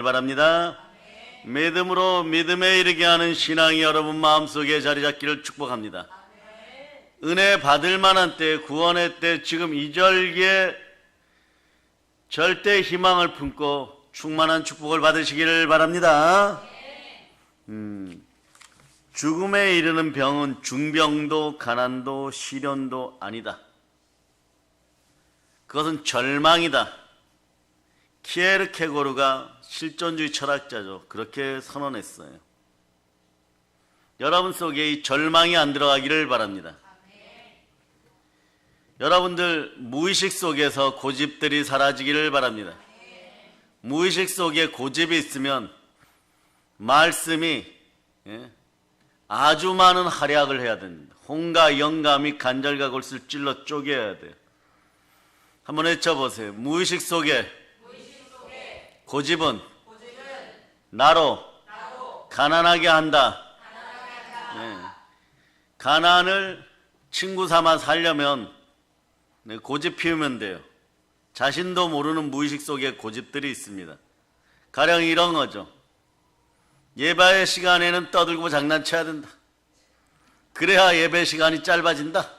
바랍니다. 믿음으로 믿음에 이르게 하는 신앙이 여러분 마음속에 자리 잡기를 축복합니다. 은혜 받을 만한 때, 구원의 때, 지금 이 절기에 절대 희망을 품고 충만한 축복을 받으시기를 바랍니다. 죽음에 이르는 병은 중병도 가난도 시련도 아니다. 그것은 절망이다. 키에르케고르가 실존주의 철학자죠. 그렇게 선언했어요. 여러분 속에 이 절망이 안 들어가기를 바랍니다. 여러분들 무의식 속에서 고집들이 사라지기를 바랍니다. 무의식 속에 고집이 있으면 말씀이 아주 많은 활약을 해야 됩니다. 홍과 영감이 간절과 골수를 찔러 쪼개야 돼요. 한번 외쳐보세요. 무의식 속에 고집은 나로 가난하게 한다. 가난을 친구 삼아 살려면 고집 피우면 돼요. 자신도 모르는 무의식 속에 고집들이 있습니다. 가령 이런 거죠. 예배 시간에는 떠들고 장난쳐야 된다. 그래야 예배 시간이 짧아진다.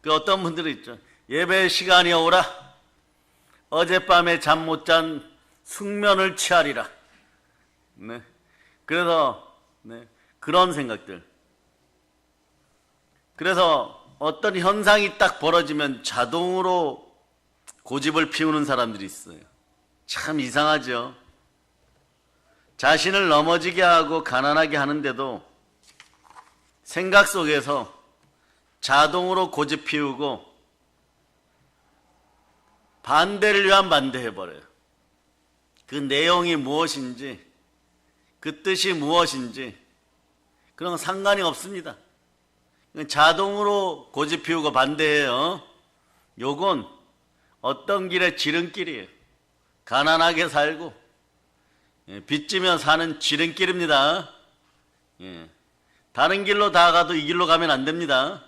그 어떤 분들이 있죠. 예배 시간이 오라. 어젯밤에 잠 못 잔 숙면을 취하리라. 그래서 그런 생각들. 그래서 어떤 현상이 딱 벌어지면 자동으로 고집을 피우는 사람들이 있어요. 참 이상하죠. 자신을 넘어지게 하고 가난하게 하는데도 생각 속에서 자동으로 고집 피우고 반대를 위한 반대해버려요. 그 내용이 무엇인지, 그 뜻이 무엇인지 그런 건 상관이 없습니다. 자동으로 고집 피우고 반대해요. 요건 어떤 길의 지름길이에요. 가난하게 살고 빚지며 사는 지름길입니다. 다른 길로 다 가도 이 길로 가면 안 됩니다.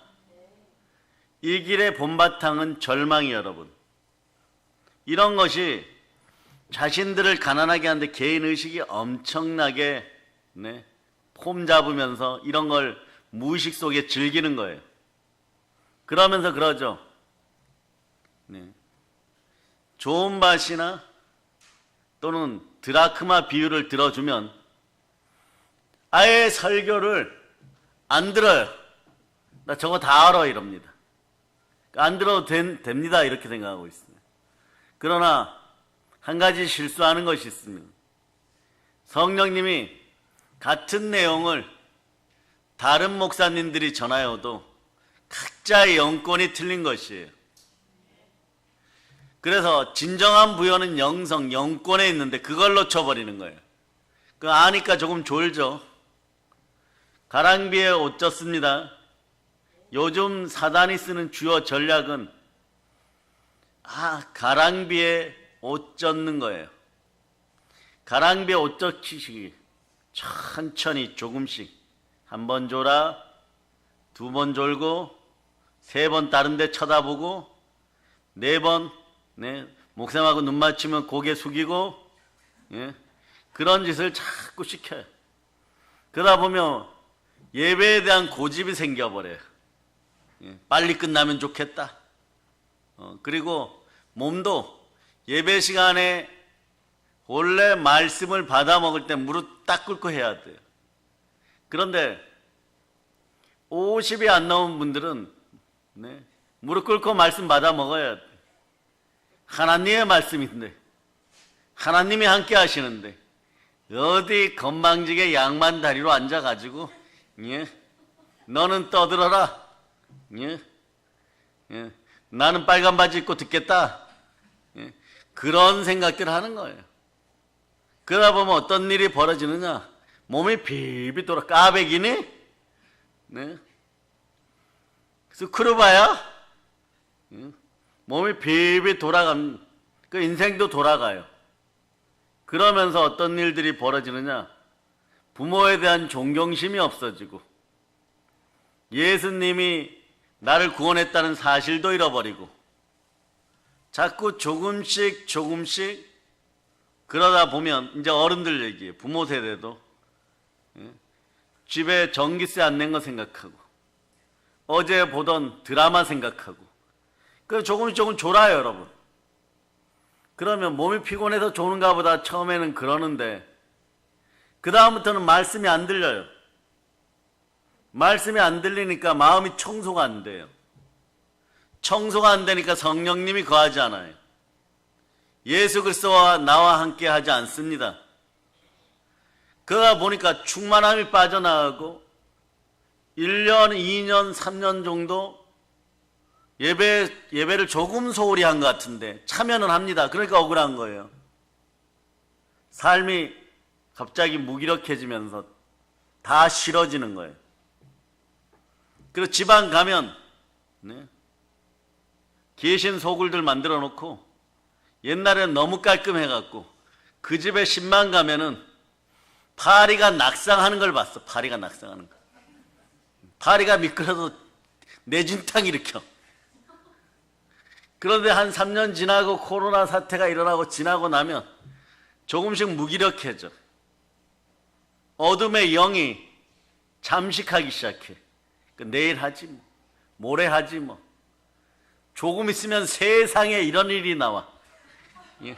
이 길의 본바탕은 절망이 여러분. 이런 것이 자신들을 가난하게 하는데 개인의식이 엄청나게 폼 잡으면서 이런 걸 무의식 속에 즐기는 거예요. 그러면서 그러죠. 좋은 밭이나 또는 드라크마 비유를 들어주면 아예 설교를 안 들어요. 나 저거 다 알아 이럽니다. 안 들어도 됩니다 이렇게 생각하고 있어요. 그러나 한 가지 실수하는 것이 있습니다. 성령님이 같은 내용을 다른 목사님들이 전하여도 각자의 영권이 틀린 것이에요. 그래서 진정한 부여는 영성, 영권에 있는데 그걸 놓쳐버리는 거예요. 그 아니까 조금 졸죠. 가랑비에 옷 젖습니다. 요즘 사단이 쓰는 주요 전략은 가랑비에 옷 젖는 거예요. 가랑비에 옷 젖히시기 천천히 조금씩 한 번 졸아, 두 번 졸고, 세 번 다른 데 쳐다보고, 네 번 목사님하고 눈 맞추면 고개 숙이고 그런 짓을 자꾸 시켜요. 그러다 보면 예배에 대한 고집이 생겨버려요. 빨리 끝나면 좋겠다. 그리고 몸도 예배 시간에 원래 말씀을 받아 먹을 때 무릎 딱 꿇고 해야 돼요. 그런데 50이 안 넘은 분들은 무릎 꿇고 말씀 받아 먹어야 돼. 하나님의 말씀인데 하나님이 함께 하시는데 어디 건방지게 양만 다리로 앉아가지고 너는 떠들어라. 나는 빨간 바지 입고 듣겠다. 그런 생각들을 하는 거예요. 그러다 보면 어떤 일이 벌어지느냐. 몸이 비비 돌아. 까베기니? 스크루바야? 몸이 비비 돌아가면 그 인생도 돌아가요. 그러면서 어떤 일들이 벌어지느냐. 부모에 대한 존경심이 없어지고 예수님이 나를 구원했다는 사실도 잃어버리고 자꾸 조금씩 그러다 보면 이제 어른들 얘기예요. 부모 세대도 집에 전기세 안 낸 거 생각하고 어제 보던 드라마 생각하고 그래서 조금 졸아요, 여러분. 그러면 몸이 피곤해서 조는가 보다 처음에는 그러는데 그 다음부터는 말씀이 안 들려요. 말씀이 안 들리니까 마음이 청소가 안 돼요. 청소가 안 되니까 성령님이 거하지 않아요. 예수 그리스도와 나와 함께 하지 않습니다. 그러다 보니까 충만함이 빠져나가고 1년, 2년, 3년 정도 예배를 조금 소홀히 한 것 같은데 참여는 합니다. 그러니까 억울한 거예요. 삶이 갑자기 무기력해지면서 다 싫어지는 거예요. 그리고 지방 가면 계신 소굴들 만들어 놓고 옛날에는 너무 깔끔해갖고 그 집에 10만 가면은 파리가 낙상하는 걸 봤어. 파리가 낙상하는 거. 파리가 미끄러서 내진탕 일으켜. 그런데 한 3년 지나고 코로나 사태가 일어나고 지나고 나면 조금씩 무기력해져. 어둠의 영이 잠식하기 시작해. 내일 하지 뭐, 모레 하지 뭐. 조금 있으면 세상에 이런 일이 나와. 예.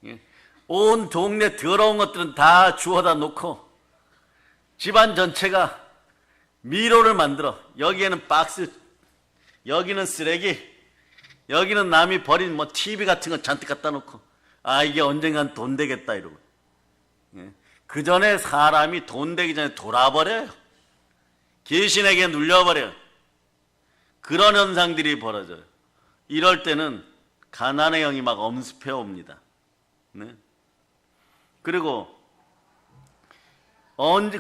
예. 온 동네 더러운 것들은 다 주워다 놓고 집안 전체가 미로를 만들어. 여기에는 박스, 여기는 쓰레기, 여기는 남이 버린 뭐 TV 같은 거 잔뜩 갖다 놓고 아 이게 언젠간 돈 되겠다 이러고. 예. 그 전에 사람이 돈 되기 전에 돌아버려요. 귀신에게 눌려버려요. 그런 현상들이 벌어져요. 이럴 때는 가난의 영이 막 엄습해 옵니다. 네? 그리고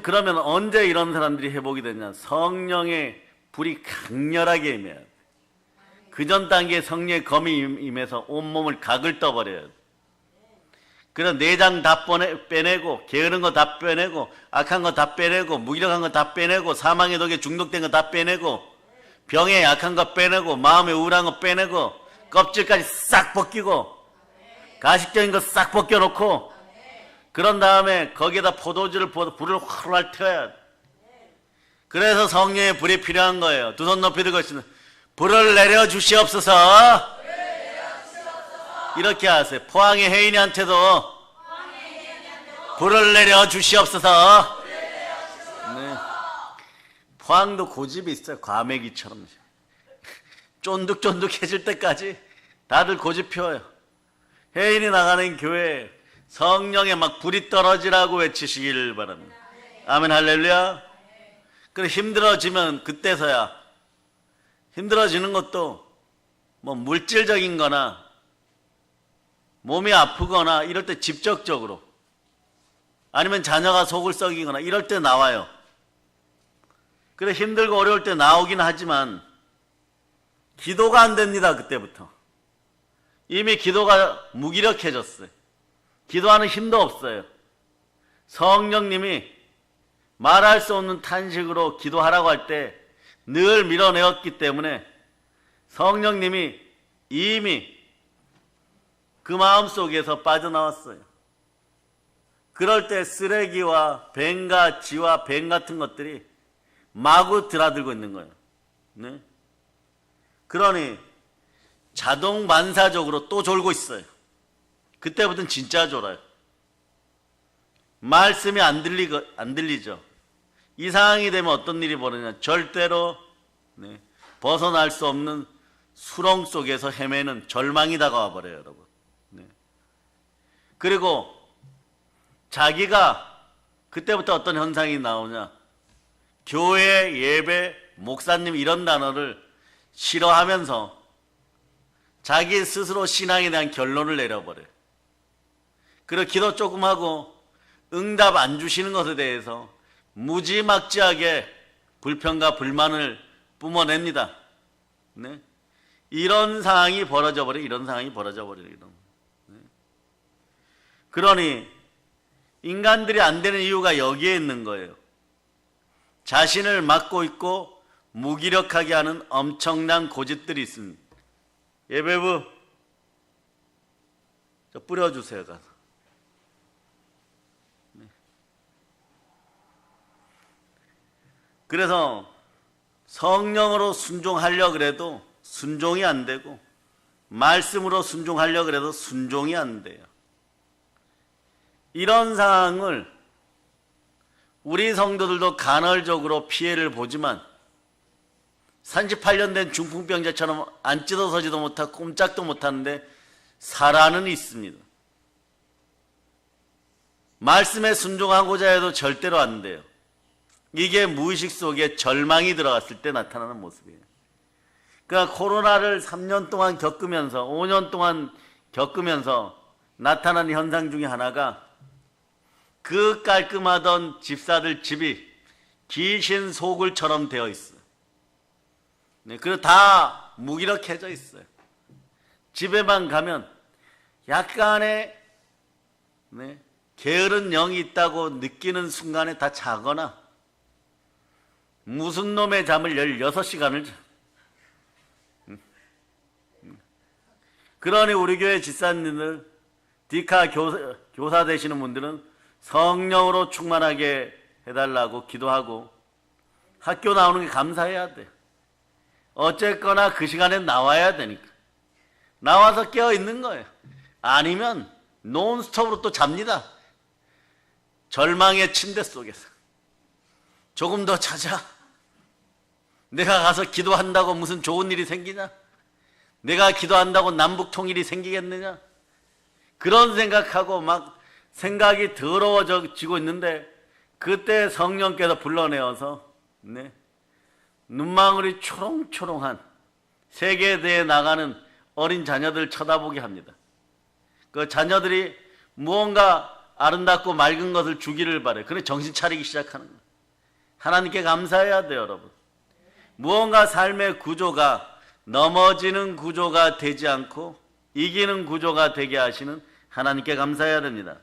그러면 언제 이런 사람들이 회복이 되냐? 성령의 불이 강렬하게 임해야 돼. 그 전 단계에 성령의 검이 임해서 온몸을 각을 떠버려야 돼. 그래서 내장 다 빼내고 게으른 거 다 빼내고 악한 거 다 빼내고 무기력한 거 다 빼내고 사망의 독에 중독된 거 다 빼내고 병에 약한 거 빼내고 마음에 우울한 거 빼내고 껍질까지 싹 벗기고 가식적인 거 싹 벗겨놓고 그런 다음에 거기에다 포도주를 부어서 불을 활활 태워야 돼. 그래서 성령의 불이 필요한 거예요. 두 손 높이 들고 있으면 불을 내려주시옵소서. 이렇게 하세요. 포항의 혜인이한테도 불을 내려주시옵소서. 네. 포항도 고집이 있어요. 과메기처럼 쫀득쫀득해질 때까지 다들 고집 피워요. 혜인이 나가는 교회에 성령에 막 불이 떨어지라고 외치시기를 바랍니다. 아멘 할렐루야. 그래 힘들어지면 그때서야 힘들어지는 것도 뭐 물질적인 거나 몸이 아프거나 이럴 때 직접적으로 아니면 자녀가 속을 썩이거나 이럴 때 나와요. 그래 힘들고 어려울 때 나오긴 하지만 기도가 안 됩니다. 그때부터 이미 기도가 무기력해졌어요. 기도하는 힘도 없어요. 성령님이 말할 수 없는 탄식으로 기도하라고 할 때 늘 밀어내었기 때문에 성령님이 이미 그 마음속에서 빠져나왔어요. 그럴 때 쓰레기와 뱀과 쥐와 뱀 같은 것들이 마구 드나들고 있는 거예요. 네? 그러니 자동 반사적으로 또 졸고 있어요. 그때부터는 진짜 졸아요. 말씀이 안 들리죠. 이 상황이 되면 어떤 일이 벌어지냐? 절대로 벗어날 수 없는 수렁 속에서 헤매는 절망이 다가와 버려요, 여러분. 그리고 자기가 그때부터 어떤 현상이 나오냐? 교회, 예배, 목사님 이런 단어를 싫어하면서 자기 스스로 신앙에 대한 결론을 내려버려요. 그리고 기도 조금 하고 응답 안 주시는 것에 대해서 무지막지하게 불평과 불만을 뿜어냅니다. 네? 이런 상황이 벌어져 버려요. 이런 상황이 벌어져 버려요. 네? 그러니 인간들이 안 되는 이유가 여기에 있는 거예요. 자신을 막고 있고 무기력하게 하는 엄청난 고집들이 있습니다. 예배부 저 뿌려주세요. 가서 그래서 성령으로 순종하려 그래도 순종이 안 되고 말씀으로 순종하려 그래도 순종이 안 돼요. 이런 상황을 우리 성도들도 간헐적으로 피해를 보지만 38년 된 중풍병자처럼 앉지도 서지도 못하고 꼼짝도 못하는데 살아는 있습니다. 말씀에 순종하고자 해도 절대로 안 돼요. 이게 무의식 속에 절망이 들어갔을 때 나타나는 모습이에요. 그러니까 코로나를 3년 동안 겪으면서 5년 동안 겪으면서 나타난 현상 중에 하나가 그 깔끔하던 집사들 집이 귀신 소굴처럼 되어 있어요. 네, 그리고 다 무기력해져 있어요. 집에만 가면 약간의 게으른 영이 있다고 느끼는 순간에 다 자거나 무슨 놈의 잠을 16시간을 자. 그러니 우리 교회 집사님들, 디카 교사 되시는 분들은 성령으로 충만하게 해달라고 기도하고 학교 나오는 게 감사해야 돼. 어쨌거나 그 시간에 나와야 되니까. 나와서 깨어 있는 거예요. 아니면 논스톱으로 또 잡니다. 절망의 침대 속에서. 조금 더 자자. 내가 가서 기도한다고 무슨 좋은 일이 생기냐? 내가 기도한다고 남북 통일이 생기겠느냐? 그런 생각하고 막 생각이 더러워지고 있는데 그때 성령께서 불러내어서 눈망울이 초롱초롱한 세계대에 나가는 어린 자녀들 쳐다보게 합니다. 그 자녀들이 무언가 아름답고 맑은 것을 주기를 바래. 그래 정신 차리기 시작하는 거예요. 하나님께 감사해야 돼요, 여러분. 무언가 삶의 구조가 넘어지는 구조가 되지 않고 이기는 구조가 되게 하시는 하나님께 감사해야 됩니다.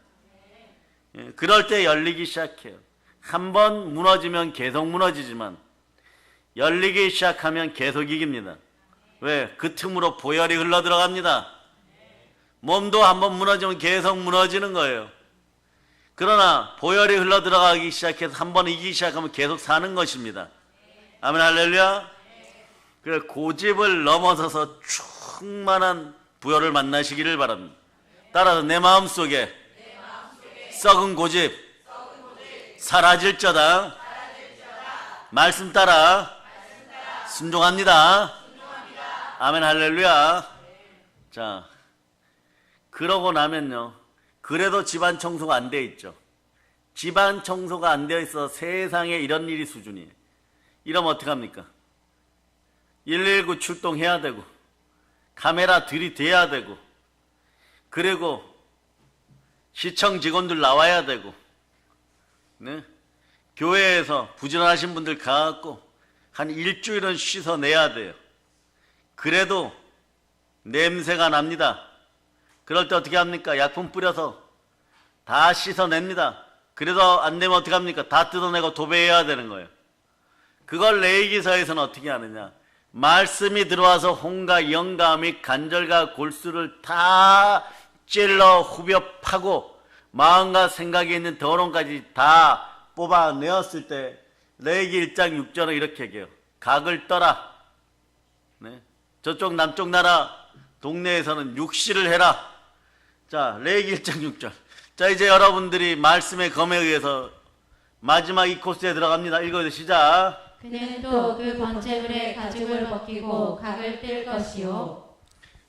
그럴 때 열리기 시작해요. 한번 무너지면 계속 무너지지만 열리기 시작하면 계속 이깁니다. 왜? 그 틈으로 보혈이 흘러 들어갑니다. 몸도 한번 무너지면 계속 무너지는 거예요. 그러나 보혈이 흘러 들어가기 시작해서 한번 이기기 시작하면 계속 사는 것입니다. 아멘 할렐루야. 그래 고집을 넘어서서 충만한 부여를 만나시기를 바랍니다. 따라서 내 마음속에 썩은 고집 사라질저다. 말씀 따라 순종합니다. 아멘 할렐루야. 자, 그러고 나면요, 그래도 집안 청소가 안 돼 있죠. 집안 청소가 안 되어 있어 세상에 이런 일이 수준이에요. 이러면 어떡합니까? 119 출동해야 되고 카메라 들이대야 되고 그리고 시청 직원들 나와야 되고 교회에서 부지런하신 분들 가갖고 한 일주일은 씻어내야 돼요. 그래도 냄새가 납니다. 그럴 때 어떻게 합니까? 약품 뿌려서 다 씻어냅니다. 그래도 안 되면 어떻게 합니까? 다 뜯어내고 도배해야 되는 거예요. 그걸 레위기서에서는 어떻게 하느냐? 말씀이 들어와서 혼과 영과 및 간절과 골수를 다 찔러 후벼 파고 마음과 생각에 있는 더러움까지 다 뽑아내었을 때 레위기 1장 6절은 이렇게 얘기해요. 각을 떠라. 저쪽 남쪽 나라 동네에서는 육시를 해라. 자, 레위기 1장 6절. 자, 이제 여러분들이 말씀의 검에 의해서 마지막 이 코스에 들어갑니다. 읽어요. 시작. 그는 또 그 번제물의 가죽을 벗기고 각을 뜰 것이요.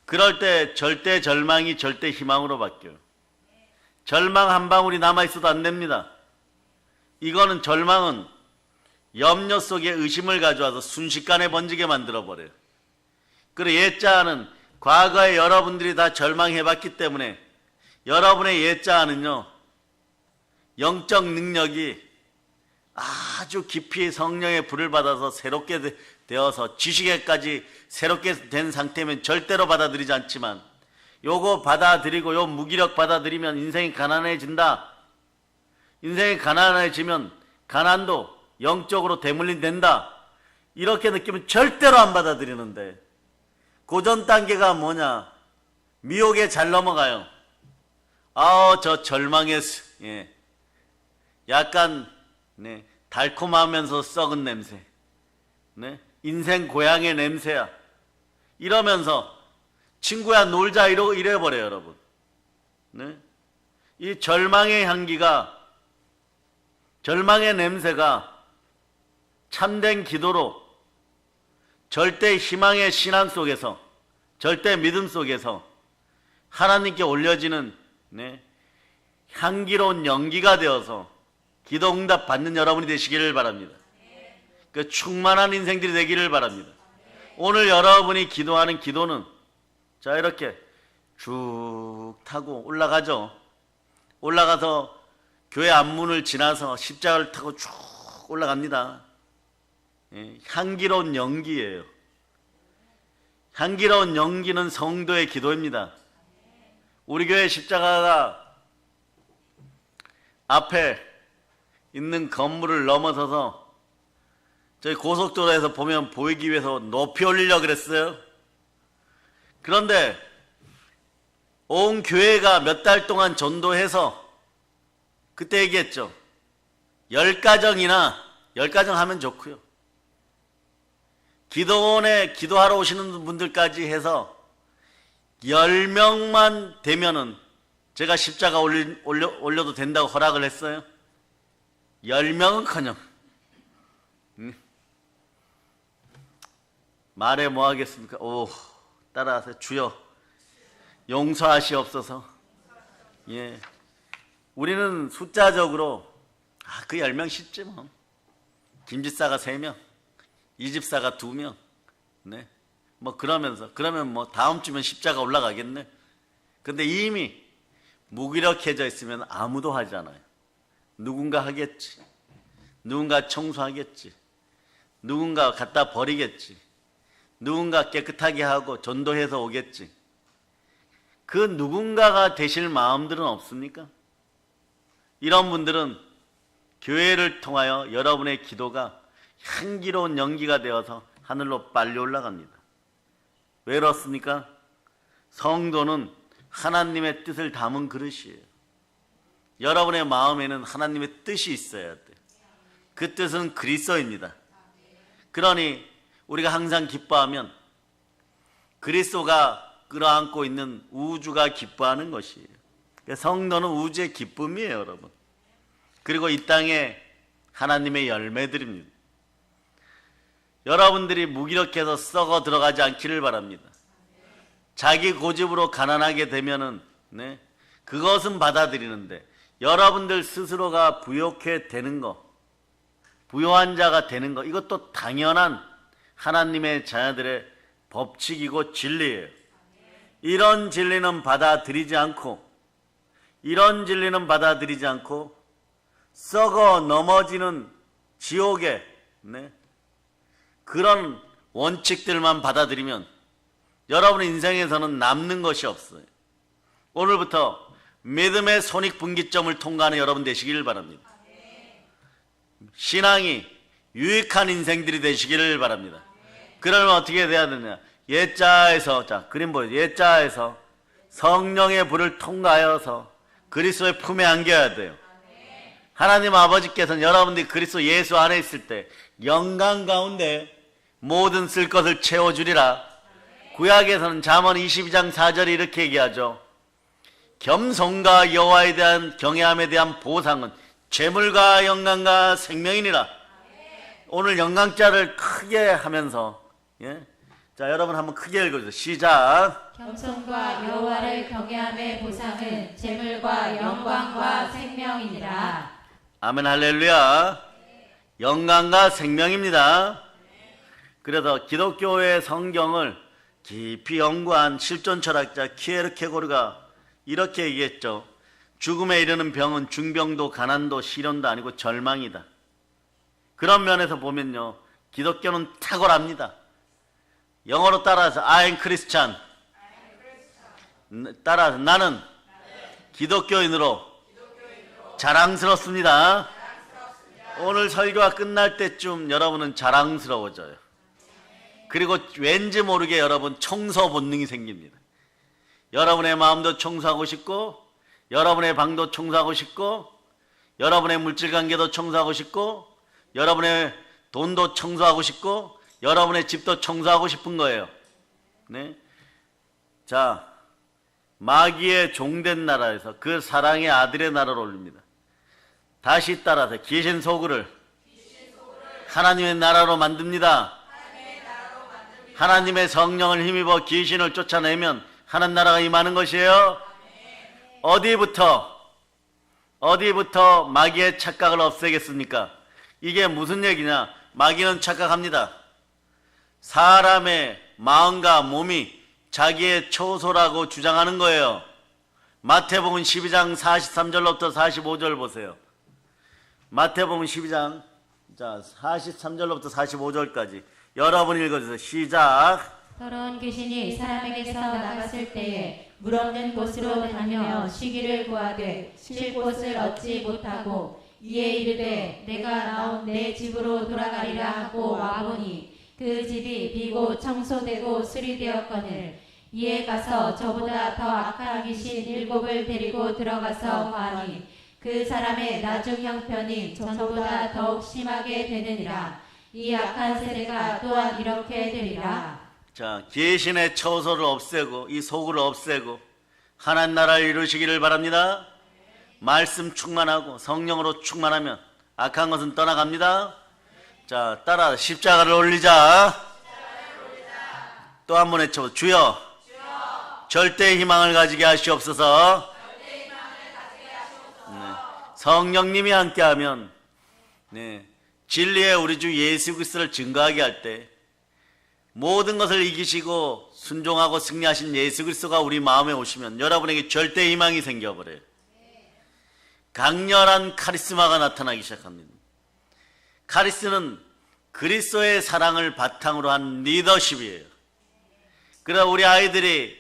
그럴 때 절대 절망이 절대 희망으로 바뀌어요. 절망 한 방울이 남아있어도 안 됩니다. 이거는 절망은 염려 속에 의심을 가져와서 순식간에 번지게 만들어버려요. 그리고 옛자는 과거에 여러분들이 다 절망해봤기 때문에 여러분의 옛자는요, 영적 능력이 아주 깊이 성령의 불을 받아서 새롭게 되어서 지식에까지 새롭게 된 상태면 절대로 받아들이지 않지만 요거 받아들이고 요 무기력 받아들이면 인생이 가난해진다. 인생이 가난해지면 가난도 영적으로 대물림 된다. 이렇게 느끼면 절대로 안 받아들이는데 고전 단계가 뭐냐? 미혹에 잘 넘어가요. 저 절망했어. 약간 달콤하면서 썩은 냄새. 네? 인생 고향의 냄새야. 이러면서 친구야 놀자 이래버려요, 여러분. 네? 이 절망의 향기가, 절망의 냄새가 참된 기도로 절대 희망의 신앙 속에서, 절대 믿음 속에서 하나님께 올려지는 향기로운 연기가 되어서 기도 응답 받는 여러분이 되시기를 바랍니다. 그 충만한 인생들이 되기를 바랍니다. 오늘 여러분이 기도하는 기도는 자 이렇게 쭉 타고 올라가죠. 올라가서 교회 앞문을 지나서 십자가를 타고 쭉 올라갑니다. 향기로운 연기예요. 향기로운 연기는 성도의 기도입니다. 우리 교회 십자가가 앞에 있는 건물을 넘어서서 저희 고속도로에서 보면 보이기 위해서 높이 올리려고 그랬어요. 그런데 온 교회가 몇 달 동안 전도해서 그때 얘기했죠. 10가정이나 10가정 하면 좋고요. 기도원에 기도하러 오시는 분들까지 해서 10명만 되면은 제가 십자가 올려도 된다고 허락을 했어요. 10명은커녕 말해 뭐 하겠습니까? 오, 따라하세요. 주여 용서하시옵소서. 예, 우리는 숫자적으로 그 10명 쉽지 뭐. 김집사가 3명, 이집사가 2명, 네, 뭐 그러면 뭐 다음 주면 십자가 올라가겠네. 근데 이미 무기력해져 있으면 아무도 하지 않아요. 누군가 하겠지. 누군가 청소하겠지. 누군가 갖다 버리겠지. 누군가 깨끗하게 하고 전도해서 오겠지. 그 누군가가 되실 마음들은 없습니까? 이런 분들은 교회를 통하여 여러분의 기도가 향기로운 연기가 되어서 하늘로 빨리 올라갑니다. 왜 그렇습니까? 성도는 하나님의 뜻을 담은 그릇이에요. 여러분의 마음에는 하나님의 뜻이 있어야 돼요. 그 뜻은 그리스도입니다. 그러니 우리가 항상 기뻐하면 그리스도가 끌어안고 있는 우주가 기뻐하는 것이에요. 성도는 우주의 기쁨이에요, 여러분. 그리고 이 땅에 하나님의 열매들입니다. 여러분들이 무기력해서 썩어 들어가지 않기를 바랍니다. 자기 고집으로 가난하게 되면은 그것은 받아들이는데 여러분들 스스로가 부욕해 되는 거, 부요한 자가 되는 거, 이것도 당연한 하나님의 자녀들의 법칙이고 진리예요. 이런 진리는 받아들이지 않고 썩어 넘어지는 지옥의 그런 원칙들만 받아들이면 여러분 인생에서는 남는 것이 없어요. 오늘부터 믿음의 손익분기점을 통과하는 여러분 되시기를 바랍니다. 신앙이 유익한 인생들이 되시기를 바랍니다. 그러면 어떻게 돼야 되냐? 옛자에서, 자 그림 보여요. 옛자에서 성령의 불을 통과하여서 그리스도의 품에 안겨야 돼요. 하나님 아버지께서는 여러분들이 그리스도 예수 안에 있을 때 영광 가운데 모든 쓸 것을 채워주리라. 구약에서는 잠언 22장 4절이 이렇게 얘기하죠. 겸손과 여호와에 대한 경외함에 대한 보상은 재물과 영광과 생명이니라. 오늘 영광자를 크게 하면서 자 여러분 한번 크게 읽어주세요. 시작. 겸손과 여호와를 경외함의 보상은 재물과 영광과 생명이니라. 아멘 할렐루야. 영광과 생명입니다. 그래서 기독교의 성경을 깊이 연구한 실존 철학자 키에르케고르가 이렇게 얘기했죠. 죽음에 이르는 병은 중병도 가난도 시련도 아니고 절망이다. 그런 면에서 보면요, 기독교는 탁월합니다. 영어로 따라서 I'm Christian, 따라서 나는 기독교인으로 자랑스럽습니다. 오늘 설교가 끝날 때쯤 여러분은 자랑스러워져요. 그리고 왠지 모르게 여러분 청소 본능이 생깁니다. 여러분의 마음도 청소하고 싶고, 여러분의 방도 청소하고 싶고, 여러분의 물질관계도 청소하고 싶고, 여러분의 돈도 청소하고 싶고 여러분의 집도 청소하고 싶은 거예요. 네? 자, 마귀의 종된 나라에서 그 사랑의 아들의 나라로 올립니다. 다시 따라서 귀신 소굴을 하나님의 나라로 만듭니다. 하나님의 성령을 힘입어 귀신을 쫓아내면 하나님 나라가 임하는 것이에요. 어디부터 마귀의 착각을 없애겠습니까? 이게 무슨 얘기냐? 마귀는 착각합니다. 사람의 마음과 몸이 자기의 초소라고 주장하는 거예요. 마태복음 12장 43절로부터 45절 보세요. 마태복음 12장 43절로부터 45절까지 여러분 읽어주세요. 시작. 더러운 귀신이 사람에게서 나갔을 때에 물 없는 곳으로 다니며 쉬기를 구하되 쉴 곳을 얻지 못하고 이에 이르되 내가 나온 내 집으로 돌아가리라 하고 와보니 그 집이 비고 청소되고 수리되었거늘 이에 가서 저보다 더 악한 귀신 7을 데리고 들어가서 하니 그 사람의 나중 형편이 전보다 더욱 심하게 되느니라. 이 악한 세대가 또한 이렇게 되리라. 자, 귀신의 처소를 없애고 이 소굴을 없애고 하나님 나라를 이루시기를 바랍니다. 말씀 충만하고 성령으로 충만하면 악한 것은 떠나갑니다. 자, 따라 십자가를 올리자. 또 한 번 외쳐보세요. 주여, 절대의 희망을 가지게 하시옵소서. 네. 성령님이 함께하면 진리의 우리 주 예수 그리스도를 증거하게 할 때 모든 것을 이기시고 순종하고 승리하신 예수 그리스도가 우리 마음에 오시면 여러분에게 절대 희망이 생겨버려요. 강렬한 카리스마가 나타나기 시작합니다. 카리스는 그리스도의 사랑을 바탕으로 한 리더십이에요. 그러나 우리 아이들이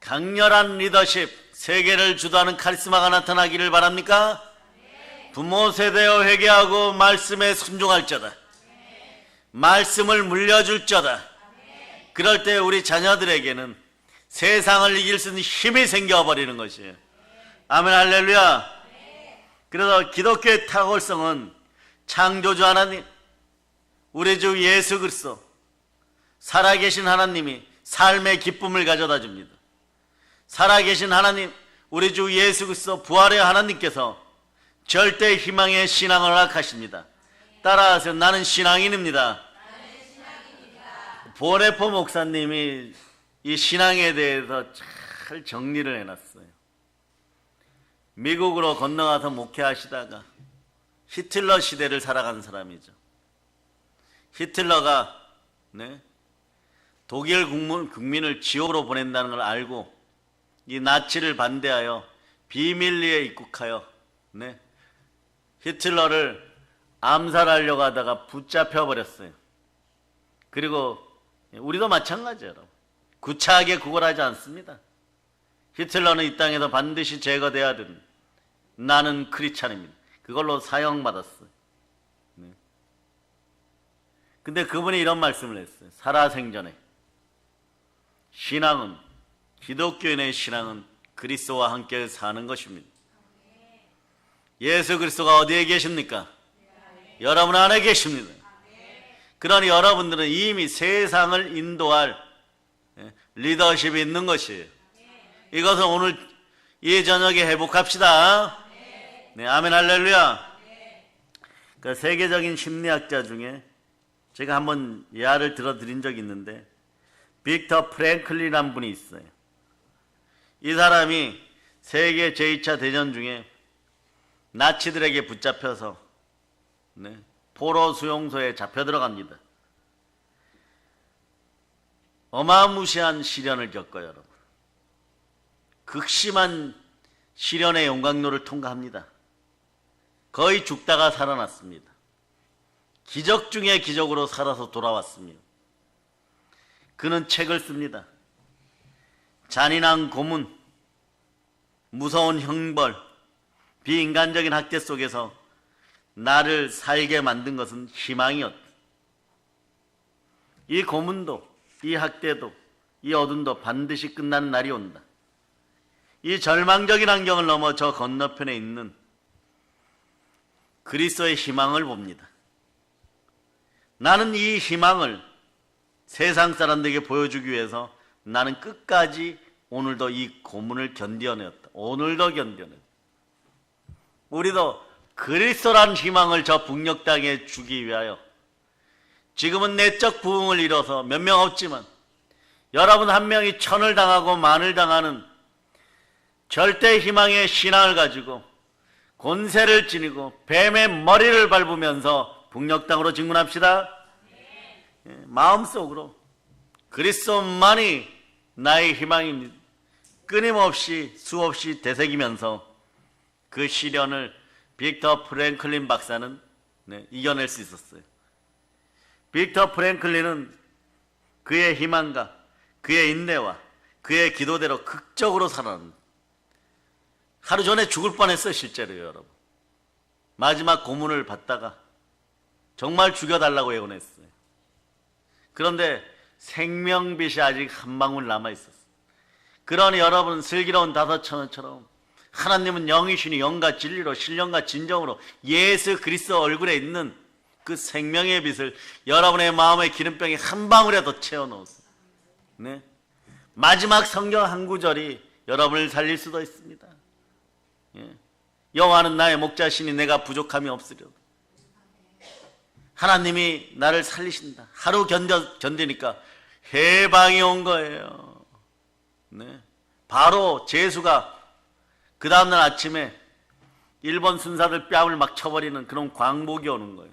강렬한 리더십, 세계를 주도하는 카리스마가 나타나기를 바랍니까? 부모 세대여 회개하고 말씀에 순종할자다. 말씀을 물려줄 자다. 그럴 때 우리 자녀들에게는 세상을 이길 수 있는 힘이 생겨버리는 것이에요. 아멘, 할렐루야. 그래서 기독교의 탁월성은 창조주 하나님, 우리 주 예수 그리스도, 살아계신 하나님이 삶의 기쁨을 가져다 줍니다. 살아계신 하나님, 우리 주 예수 그리스도 부활의 하나님께서 절대 희망의 신앙을 허락하십니다. 따라하세요. 나는 신앙인입니다. 보네포 목사님이 이 신앙에 대해서 잘 정리를 해놨어요. 미국으로 건너가서 목회하시다가 히틀러 시대를 살아간 사람이죠. 히틀러가 독일 국민을 지옥으로 보낸다는 걸 알고 이 나치를 반대하여 비밀리에 입국하여 히틀러를 암살하려고 하다가 붙잡혀 버렸어요. 그리고 우리도 마찬가지예요. 구차하게 구걸하지 않습니다. 히틀러는 이 땅에서 반드시 제거돼야 됩니다. 나는 크리스찬입니다. 그걸로 사형받았어요. 근데 그분이 이런 말씀을 했어요. 살아생전에 신앙은, 기독교인의 신앙은 그리스도와 함께 사는 것입니다. 예수 그리스도가 어디에 계십니까? 여러분 안에 계십니다. 그러니 여러분들은 이미 세상을 인도할 리더십이 있는 것이에요. 이것은 오늘 이 저녁에 회복합시다. 네, 아멘, 할렐루야. 그 세계적인 심리학자 중에 제가 한번 예화를 들어드린 적이 있는데 빅터 프랭클린이라는 분이 있어요. 이 사람이 세계 제2차 대전 중에 나치들에게 붙잡혀서 포로 수용소에 잡혀 들어갑니다. 어마무시한 시련을 겪어요, 여러분. 극심한 시련의 용광로를 통과합니다. 거의 죽다가 살아났습니다. 기적 중에 기적으로 살아서 돌아왔습니다. 그는 책을 씁니다. 잔인한 고문, 무서운 형벌, 비인간적인 학대 속에서 나를 살게 만든 것은 희망이었다. 이 고문도, 이 학대도, 이 어둠도 반드시 끝나는 날이 온다. 이 절망적인 환경을 넘어 저 건너편에 있는 그리스도의 희망을 봅니다. 나는 이 희망을 세상 사람들에게 보여주기 위해서 나는 끝까지 오늘도 이 고문을 견뎌냈다. 오늘도 견뎌냈다. 우리도 그리스도란 희망을 저 북녘 땅에 주기 위하여 지금은 내적 부흥을 이뤄서 몇 명 없지만 여러분 한 명이 천을 당하고 만을 당하는 절대 희망의 신앙을 가지고 권세를 지니고 뱀의 머리를 밟으면서 북녘 땅으로 진군합시다. 마음속으로 그리스도만이 나의 희망입니다. 끊임없이 수없이 되새기면서 그 시련을 빅터 프랭클린 박사는 이겨낼 수 있었어요. 빅터 프랭클린은 그의 희망과 그의 인내와 그의 기도대로 극적으로 살아납니다. 하루 전에 죽을 뻔했어요. 실제로요, 여러분. 마지막 고문을 받다가 정말 죽여달라고 예언했어요. 그런데 생명빛이 아직 한 방울 남아있었어요. 그러니 여러분 슬기로운 다섯처녀처럼 하나님은 영이시니 영과 진리로 신령과 진정으로 예수 그리스도 얼굴에 있는 그 생명의 빛을 여러분의 마음의 기름병에 한 방울이라도 채워넣었어요. 네? 마지막 성경 한 구절이 여러분을 살릴 수도 있습니다. 예. 여호와는 나의 목자시니 내가 부족함이 없으려다. 하나님이 나를 살리신다. 하루 견디니까 해방이 온 거예요. 네. 바로 제수가 그 다음날 아침에 일본 순사들 뺨을 막 쳐버리는 그런 광복이 오는 거예요.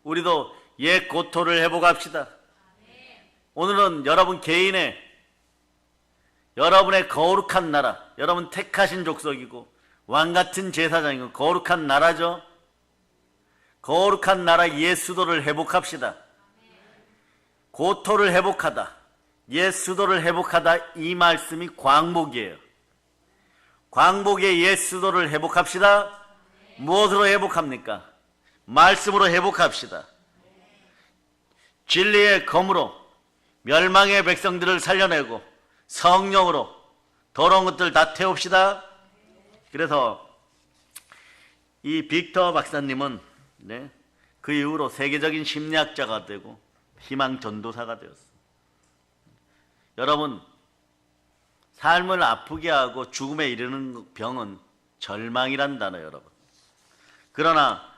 우리도 옛 고토를 회복합시다. 오늘은 여러분 개인의 여러분의 거룩한 나라, 여러분 택하신 족속이고 왕같은 제사장이고 거룩한 나라죠. 거룩한 나라 옛 수도를 회복합시다. 고토를 회복하다, 옛 수도를 회복하다, 이 말씀이 광복이에요. 광복의 옛 수도를 회복합시다. 무엇으로 회복합니까? 말씀으로 회복합시다. 진리의 검으로 멸망의 백성들을 살려내고 성령으로 더러운 것들 다 태웁시다. 그래서 이 빅터 박사님은 그 이후로 세계적인 심리학자가 되고 희망 전도사가 되었어요. 여러분, 삶을 아프게 하고 죽음에 이르는 병은 절망이란 단어, 여러분. 그러나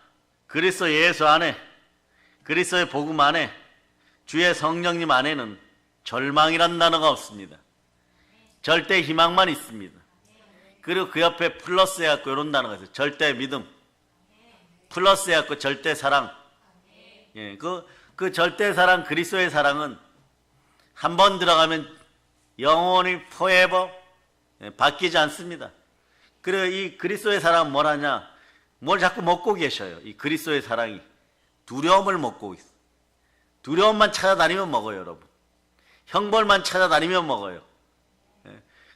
그리스도 예수 안에, 그리스도의 복음 안에, 주의 성령님 안에는 절망이란 단어가 없습니다. 절대 희망만 있습니다. 그리고 그 옆에 플러스 해갖고 이런 단어가 있어요. 절대 믿음, 플러스 해갖고 절대 사랑. 예, 그 절대 사랑, 그리스도의 사랑은 한 번 들어가면 영원히 forever 바뀌지 않습니다. 그리고 이 그리스도의 사랑은 뭘 하냐? 뭘 자꾸 먹고 계셔요. 이 그리스도의 사랑이 두려움을 먹고 있어요. 두려움만 찾아다니면 먹어요, 여러분. 형벌만 찾아다니면 먹어요.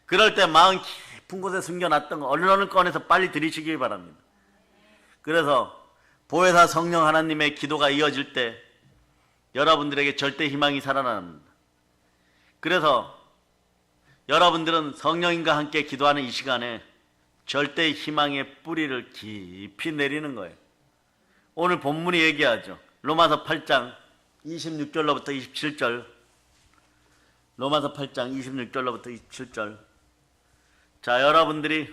그럴 때 마음 깊은 곳에 숨겨놨던 거 얼른 꺼내서 빨리 들이치기 바랍니다. 그래서 보혜사 성령 하나님의 기도가 이어질 때 여러분들에게 절대 희망이 살아납니다. 그래서 여러분들은 성령님과 함께 기도하는 이 시간에 절대 희망의 뿌리를 깊이 내리는 거예요. 오늘 본문이 얘기하죠. 로마서 8장 26절로부터 27절. 로마서 8장 26절로부터 27절. 자, 여러분들이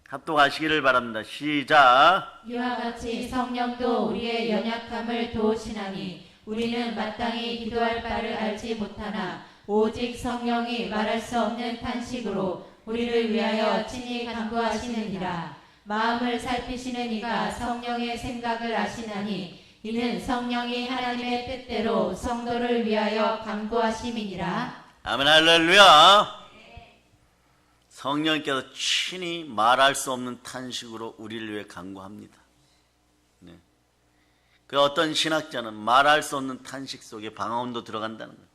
합독하시기를 바랍니다. 시작. 이와 같이 성령도 우리의 연약함을 도우시나니 우리는 마땅히 기도할 바를 알지 못하나 오직 성령이 말할 수 없는 탄식으로 우리를 위하여 친히 간구하시느니라. 마음을 살피시는 이가 성령의 생각을 아시나니 이는 성령이 하나님의 뜻대로 성도를 위하여 간구하심이니라. 아멘, 할렐루야. 성령께서 친히 말할 수 없는 탄식으로 우리를 위해 간구합니다. 네. 그 어떤 신학자는 말할 수 없는 탄식 속에 방언도 들어간다는 거예요.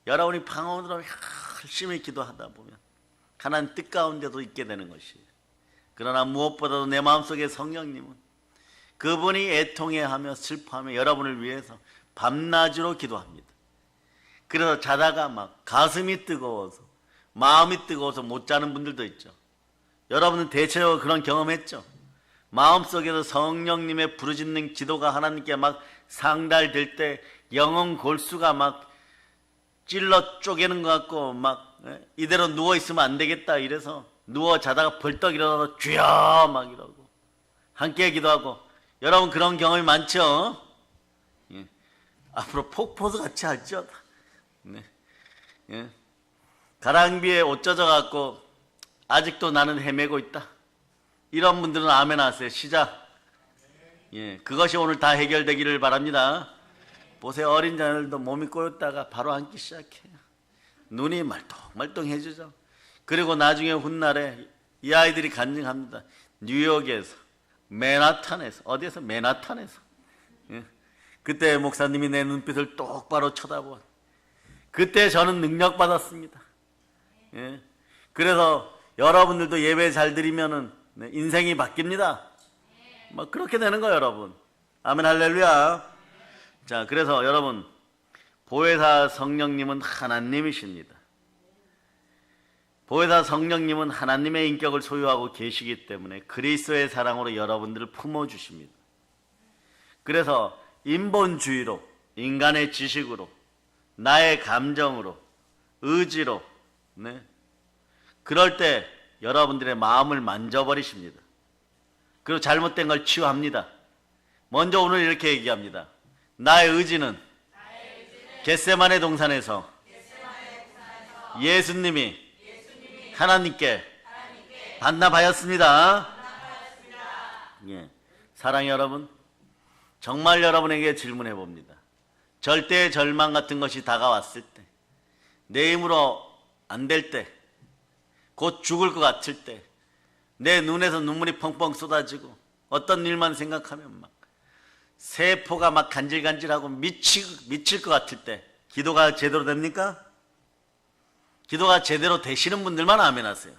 여러분이 방언으로 열심히 기도하다 보면 하나님 뜻 가운데도 있게 되는 것이에요. 그러나 무엇보다도 내 마음속에 성령님은 그분이 애통해하며 슬퍼하며 여러분을 위해서 밤낮으로 기도합니다. 그래서 자다가 막 가슴이 뜨거워서 마음이 뜨거워서 못 자는 분들도 있죠. 여러분은 대체로 그런 경험했죠. 마음속에서 성령님의 부르짖는 기도가 하나님께 막 상달될 때 영혼 골수가 막 찔러 쪼개는 것 같고 막 이대로 누워있으면 안 되겠다 이래서 누워 자다가 벌떡 일어나서 주여 막 이러고 함께 기도하고 여러분 그런 경험이 많죠? 예. 앞으로 폭포수 같이 하죠. 네. 예. 가랑비에 옷 젖어갖고 아직도 나는 헤매고 있다. 이런 분들은 아멘 하세요. 시작. 예, 그것이 오늘 다 해결되기를 바랍니다. 보세요. 어린 자들도 몸이 꼬였다가 바로 앉기 시작해요. 눈이 말똥말똥해지죠. 그리고 나중에 훗날에 이 아이들이 간증합니다. 뉴욕에서, 맨하탄에서, 어디에서? 맨하탄에서. 예. 그때 목사님이 내 눈빛을 똑바로 쳐다본. 그때 저는 능력받았습니다. 예. 그래서 여러분들도 예배 잘 드리면은 인생이 바뀝니다. 뭐 그렇게 되는 거예요, 여러분. 아멘 할렐루야. 자, 그래서 여러분 보혜사 성령님은 하나님이십니다. 보혜사 성령님은 하나님의 인격을 소유하고 계시기 때문에 그리스도의 사랑으로 여러분들을 품어주십니다. 그래서 인본주의로, 인간의 지식으로, 나의 감정으로, 의지로, 네. 그럴 때 여러분들의 마음을 만져버리십니다. 그리고 잘못된 걸 치유합니다. 먼저 오늘 이렇게 얘기합니다. 나의 의지는 겟세마네 동산에서 예수님이 하나님께 반납하였습니다. 예. 사랑의 여러분, 정말 여러분에게 질문해 봅니다. 절대의 절망 같은 것이 다가왔을 때, 내 힘으로 안 될 때, 곧 죽을 것 같을 때, 내 눈에서 눈물이 펑펑 쏟아지고 어떤 일만 생각하면 막 세포가 막 간질간질하고 미칠 것 같을 때 기도가 제대로 됩니까? 기도가 제대로 되시는 분들만 아멘 하세요.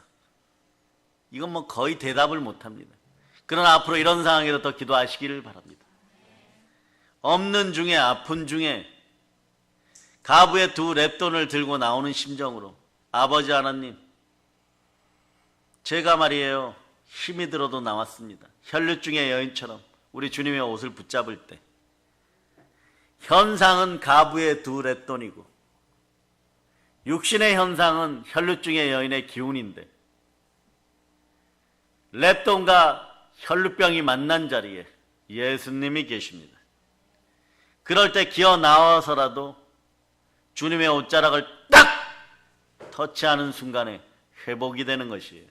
이건 뭐 거의 대답을 못합니다. 그러나 앞으로 이런 상황에도 더 기도하시기를 바랍니다. 없는 중에 아픈 중에 가부의 두 랩돈을 들고 나오는 심정으로 아버지 하나님, 제가 말이에요, 힘이 들어도 나왔습니다. 혈류증의 여인처럼 우리 주님의 옷을 붙잡을 때 현상은 가부의 두 랩돈이고 육신의 현상은 혈류증의 여인의 기운인데 랩돈과 혈류병이 만난 자리에 예수님이 계십니다. 그럴 때 기어 나와서라도 주님의 옷자락을 딱 터치하는 순간에 회복이 되는 것이에요.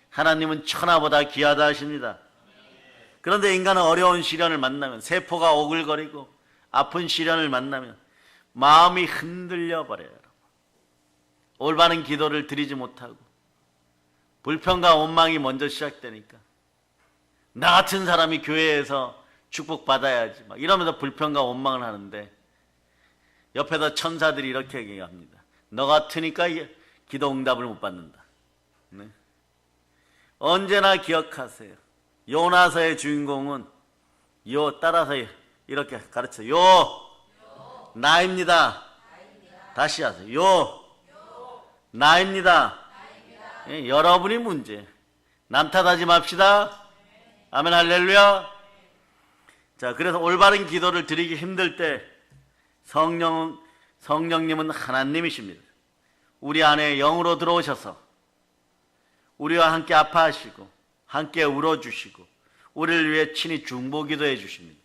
하나님은 천하보다 귀하다 하십니다. 그런데 인간은 어려운 시련을 만나면, 세포가 오글거리고 아픈 시련을 만나면 마음이 흔들려 버려요. 올바른 기도를 드리지 못하고 불평과 원망이 먼저 시작되니까 나 같은 사람이 교회에서 축복받아야지 막 이러면서 불평과 원망을 하는데 옆에서 천사들이 이렇게 얘기합니다. 너 같으니까 기도 응답을 못 받는다. 네. 언제나 기억하세요. 요나서의 주인공은 따라서 이렇게 가르쳐요. 나입니다. 다시 하세요. 나입니다. 예, 여러분이 문제. 남 탓하지 맙시다. 아멘 할렐루야. 자, 그래서 올바른 기도를 드리기 힘들 때 성령님은 하나님이십니다. 우리 안에 영으로 들어오셔서 우리와 함께 아파하시고 함께 울어주시고 우리를 위해 친히 중보기도해 주십니다.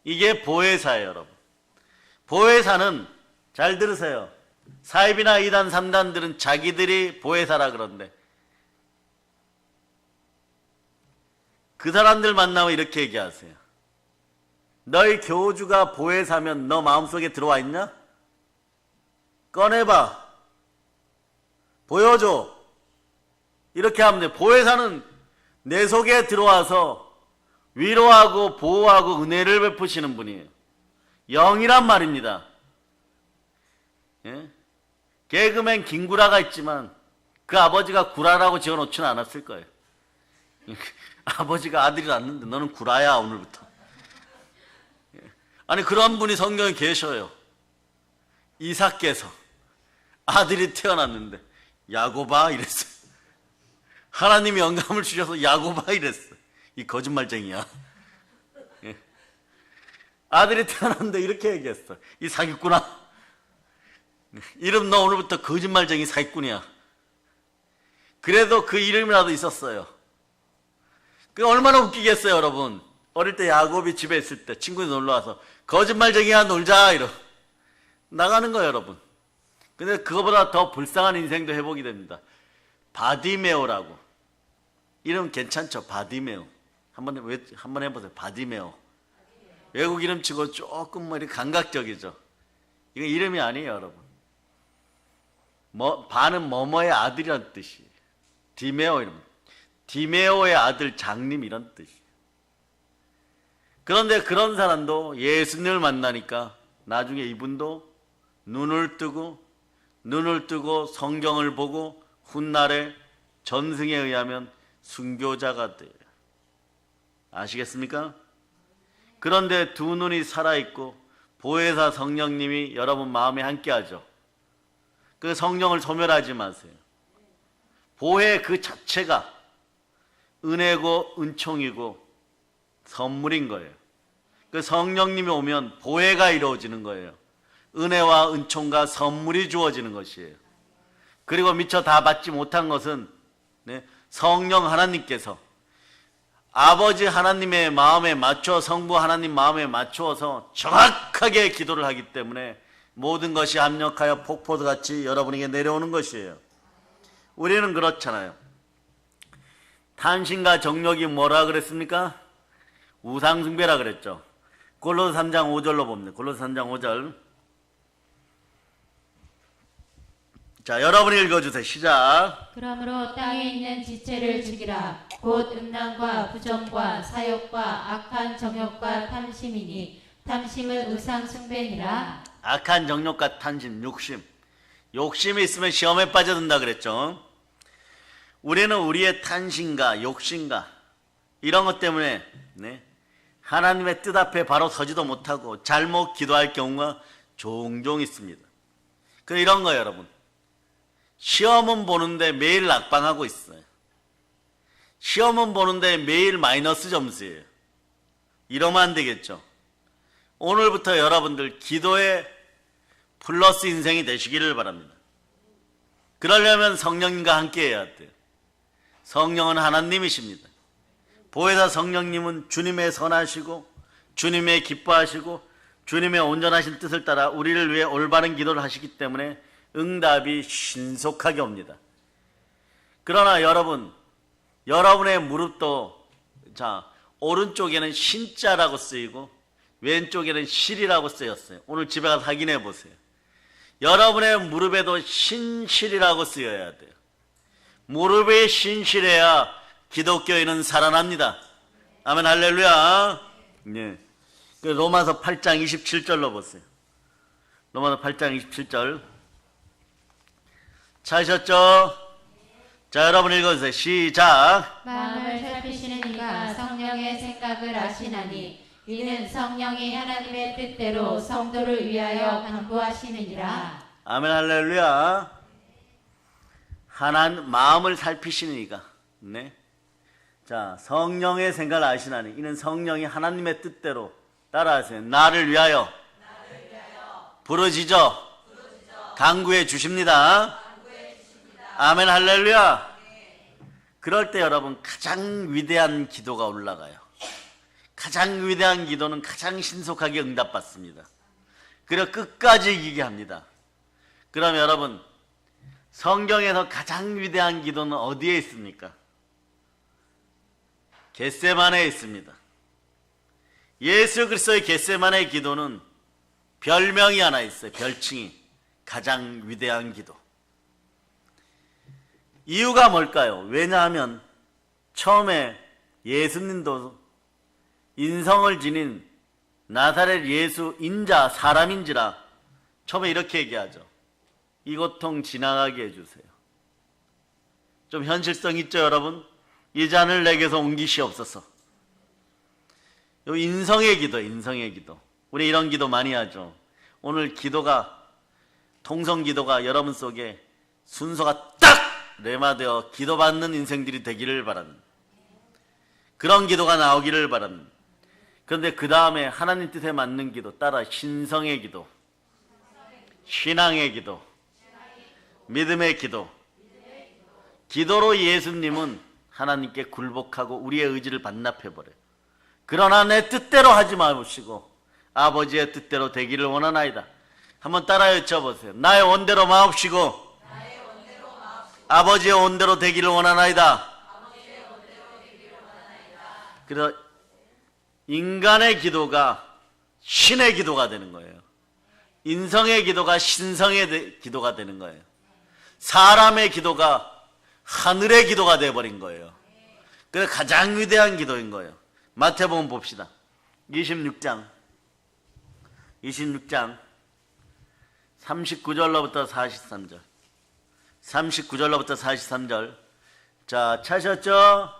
이게 보혜사예요, 여러분. 보혜사는 잘 들으세요. 사입이나 2단, 3단들은 자기들이 보혜사라 그러는데 그 사람들 만나면 이렇게 얘기하세요. 너희 교주가 보혜사면 너 마음속에 들어와 있냐? 꺼내봐. 보여줘. 이렇게 하면 돼. 보혜사는 내 속에 들어와서 위로하고 보호하고 은혜를 베푸시는 분이에요. 영이란 말입니다. 예? 개그맨 김구라가 있지만 그 아버지가 구라라고 지어놓지는 않았을 거예요. 아버지가 아들이 낳았는데 너는 구라야 오늘부터. 아니 그런 분이 성경에 계셔요. 이삭께서 아들이 태어났는데 야곱아 이랬어요. 하나님이 영감을 주셔서 야곱아 이랬어. 이 거짓말쟁이야. 아들이 태어났는데 이렇게 얘기했어. 이 사기꾼아. 이름 너 오늘부터 거짓말쟁이 사기꾼이야. 그래도 그 이름이라도 있었어요. 그 얼마나 웃기겠어요, 여러분. 어릴 때 야곱이 집에 있을 때 친구들이 놀러와서 거짓말쟁이야 놀자 이러 나가는 거예요, 여러분. 근데 그거보다 더 불쌍한 인생도 해보게 됩니다. 바디메오라고. 이름 괜찮죠? 바디메오. 한번 해보세요. 바디메오. 외국 이름 치고 조금 뭐 이렇게 감각적이죠. 이거 이름이 아니에요, 여러분. 바는 뭐뭐의 아들이란 뜻이에요. 디메오 이름. 디메오의 아들 장님 이런 뜻이에요. 그런데 그런 사람도 예수님을 만나니까 나중에 이분도 눈을 뜨고 성경을 보고 훗날에 전승에 의하면 순교자가 돼요. 아시겠습니까? 그런데 두 눈이 살아있고 보혜사 성령님이 여러분 마음에 함께하죠. 그 성령을 소멸하지 마세요. 보혜 그 자체가 은혜고 은총이고 선물인 거예요. 그 성령님이 오면 보혜가 이루어지는 거예요. 은혜와 은총과 선물이 주어지는 것이에요. 그리고 미처 다 받지 못한 것은 성령 하나님께서 아버지 하나님의 마음에 맞춰 성부 하나님 마음에 맞추어서 정확하게 기도를 하기 때문에 모든 것이 합력하여 폭포같이 여러분에게 내려오는 것이에요. 우리는 그렇잖아요. 탄신과 정욕이 뭐라 그랬습니까? 우상숭배라 그랬죠. 골로새 3장 5절로 봅니다. 골로새 3장 5절. 자, 여러분이 읽어주세요. 시작. 그러므로 땅에 있는 지체를 죽이라. 곧 음란과 부정과 사욕과 악한 정욕과 탐심이니 탐심은 우상 숭배니라. 악한 정욕과 탐심, 욕심. 욕심이 있으면 시험에 빠져든다 그랬죠. 우리는 우리의 탐심과 욕심과 이런 것 때문에 하나님의 뜻 앞에 바로 서지도 못하고 잘못 기도할 경우가 종종 있습니다. 그 이런 거예요, 여러분. 시험은 보는데 매일 낙방하고 있어요. 시험은 보는데 매일 마이너스 점수예요. 이러면 안 되겠죠. 오늘부터 여러분들 기도의 플러스 인생이 되시기를 바랍니다. 그러려면 성령님과 함께 해야 돼요. 성령은 하나님이십니다. 보혜사 성령님은 주님의 선하시고 주님의 기뻐하시고 주님의 온전하신 뜻을 따라 우리를 위해 올바른 기도를 하시기 때문에 응답이 신속하게 옵니다. 그러나 여러분의 무릎도 오른쪽에는 신자라고 쓰이고 왼쪽에는 실이라고 쓰였어요. 오늘 집에 가서 확인해 보세요. 여러분의 무릎에도 신실이라고 쓰여야 돼요. 무릎이 신실해야 기독교인은 살아납니다. 아멘 할렐루야. 네. 로마서 8장 27절로 보세요. 로마서 8장 27절. 찾으셨죠? 자, 여러분 읽어주세요. 시작. 마음을 살피시는 이가 성령의 생각을 아시나니 이는 성령이 하나님의 뜻대로 성도를 위하여 강구하시느니라. 아멘 할렐루야. 마음을 살피시는 이가. 네. 자, 성령의 생각을 아시나니 이는 성령이 하나님의 뜻대로 따라하세요. 나를 위하여 부르짖어 강구해 주십니다. 아멘 할렐루야. 그럴 때 여러분 가장 위대한 기도가 올라가요. 가장 위대한 기도는 가장 신속하게 응답받습니다. 그리고 끝까지 이기게 합니다. 그럼 여러분 성경에서 가장 위대한 기도는 어디에 있습니까? 겟세마네에 있습니다. 예수 그리스도의 겟세마네의 기도는 별명이 하나 있어요. 별칭이 가장 위대한 기도. 이유가 뭘까요? 왜냐하면 처음에 예수님도 인성을 지닌 나사렛 예수 인자 사람인지라 처음에 이렇게 얘기하죠. 이 고통 지나가게 해주세요. 좀 현실성 있죠, 여러분? 이 잔을 내게서 옮기시옵소서. 인성의 기도, 인성의 기도. 우리 이런 기도 많이 하죠. 오늘 통성 기도가 여러분 속에 순서가 딱 레마되어 기도받는 인생들이 되기를 바랍니다. 그런 기도가 나오기를 바랍니다. 그런데 그 다음에 하나님 뜻에 맞는 기도 따라 신성의 기도, 신앙의 기도, 믿음의 기도. 기도로 예수님은 하나님께 굴복하고 우리의 의지를 반납해버려요. 그러나 내 뜻대로 하지 마시고 아버지의 뜻대로 되기를 원하나이다. 한번 따라 외쳐보세요. 나의 원대로 마옵시고 아버지의 원대로 되기를 원하나이다. 그래서 인간의 기도가 신의 기도가 되는 거예요. 인성의 기도가 신성의 기도가 되는 거예요. 사람의 기도가 하늘의 기도가 되어버린 거예요. 그래서 가장 위대한 기도인 거예요. 마태복음 봅시다. 26장 39절로부터 43절. 39절로부터 43절. 자, 찾으셨죠?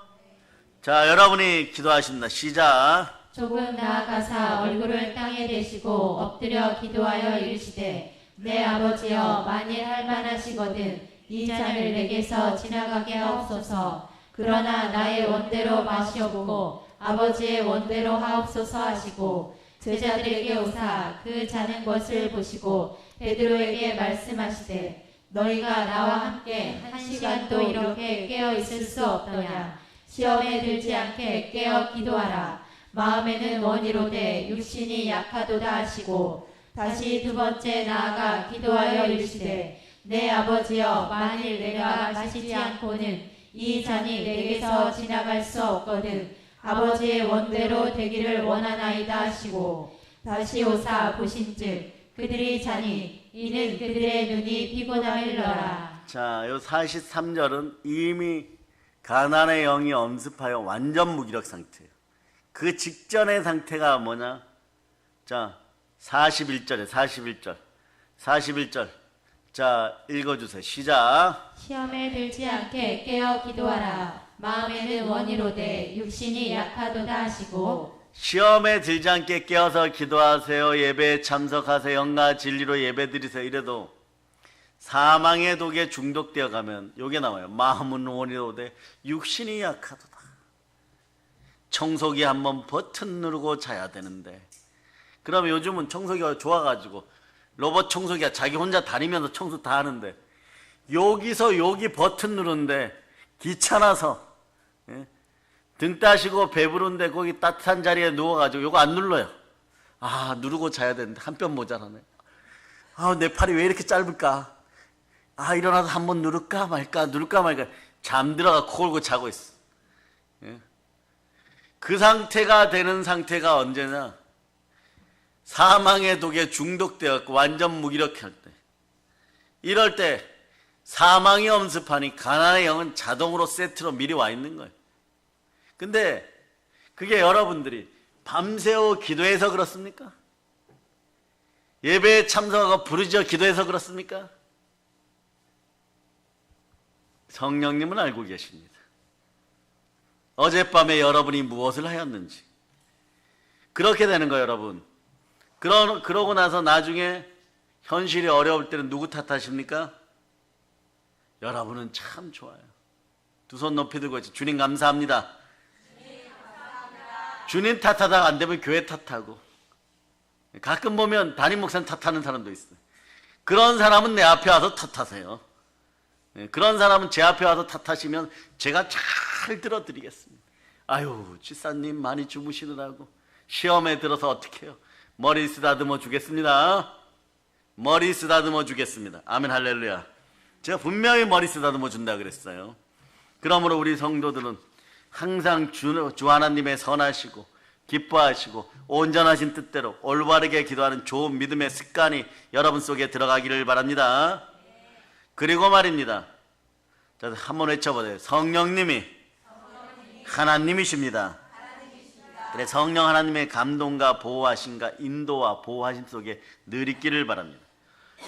자, 여러분이 기도하십니다. 시작. 조금 나아가사 얼굴을 땅에 대시고 엎드려 기도하여 이르시되 내 아버지여 만일 할만하시거든 이 잔을 내게서 지나가게 하옵소서. 그러나 나의 원대로 마시옵고 아버지의 원대로 하옵소서 하시고 제자들에게 오사 그 자는 것을 보시고 베드로에게 말씀하시되 너희가 나와 함께 한 시간도 이렇게 깨어 있을 수 없더냐. 시험에 들지 않게 깨어 기도하라. 마음에는 원이로되 육신이 약하도다 하시고 다시 두 번째 나아가 기도하여 이르시되 내 아버지여 만일 내가 마시지 않고는 이 잔이 내게서 지나갈 수 없거든 아버지의 원대로 되기를 원하나이다 하시고 다시 오사 보신즉 그들이 자니 이는 그들의 눈이 피곤하였더라. 자, 요 43절은 이미 가난의 영이 엄습하여 완전 무기력 상태예요. 그 직전의 상태가 뭐냐? 자, 41절에 41절. 자, 읽어주세요. 시작. 시험에 들지 않게 깨어 기도하라. 마음에는 원이로되 육신이 약하도다 하시고 시험에 들지 않게 깨어서 기도하세요. 예배에 참석하세요. 영과 진리로 예배드리세요. 이래도 사망의 독에 중독되어 가면 요게 나와요. 마음은 원이로되 육신이 약하도다. 청소기 한번 버튼 누르고 자야 되는데 그러면 요즘은 청소기가 좋아가지고 로봇 청소기가 자기 혼자 다니면서 청소 다 하는데 여기서 여기 버튼 누르는데 귀찮아서 등 따시고 배부른데 거기 따뜻한 자리에 누워가지고 요거 안 눌러요. 아, 누르고 자야 되는데 한 뼘 모자라네. 아, 내 팔이 왜 이렇게 짧을까? 아, 일어나서 한번 누를까 말까 잠들어가 코 골고 자고 있어. 그 상태가 되는 상태가 언제냐? 사망의 독에 중독되었고 완전 무기력할 때. 이럴 때 사망이 엄습하니 가난의 영은 자동으로 세트로 미리 와 있는 거예요. 근데 그게 여러분들이 밤새워 기도해서 그렇습니까? 예배에 참석하고 부르짖어 기도해서 그렇습니까? 성령님은 알고 계십니다. 어젯밤에 여러분이 무엇을 하였는지. 그렇게 되는 거예요, 여러분. 그러고 나서 나중에 현실이 어려울 때는 누구 탓하십니까? 여러분은 참 좋아요. 두 손 높이 들고 있지. 주님 감사합니다. 주님 탓하다가 안 되면 교회 탓하고 가끔 보면 담임 목사님 탓하는 사람도 있어요. 그런 사람은 내 앞에 와서 탓하세요. 그런 사람은 제 앞에 와서 탓하시면 제가 잘 들어드리겠습니다. 아유, 집사님 많이 주무시느라고 시험에 들어서 어떻게 해요? 머리 쓰다듬어 주겠습니다. 머리 쓰다듬어 주겠습니다. 아멘 할렐루야. 제가 분명히 머리 쓰다듬어 준다 그랬어요. 그러므로 우리 성도들은 항상 주 하나님의 선하시고 기뻐하시고 온전하신 뜻대로 올바르게 기도하는 좋은 믿음의 습관이 여러분 속에 들어가기를 바랍니다. 그리고 말입니다. 자, 한번 외쳐보세요. 성령님이 하나님이십니다. 그래, 성령 하나님의 감동과 보호하심과 인도와 보호하심 속에 늘 있기를 바랍니다.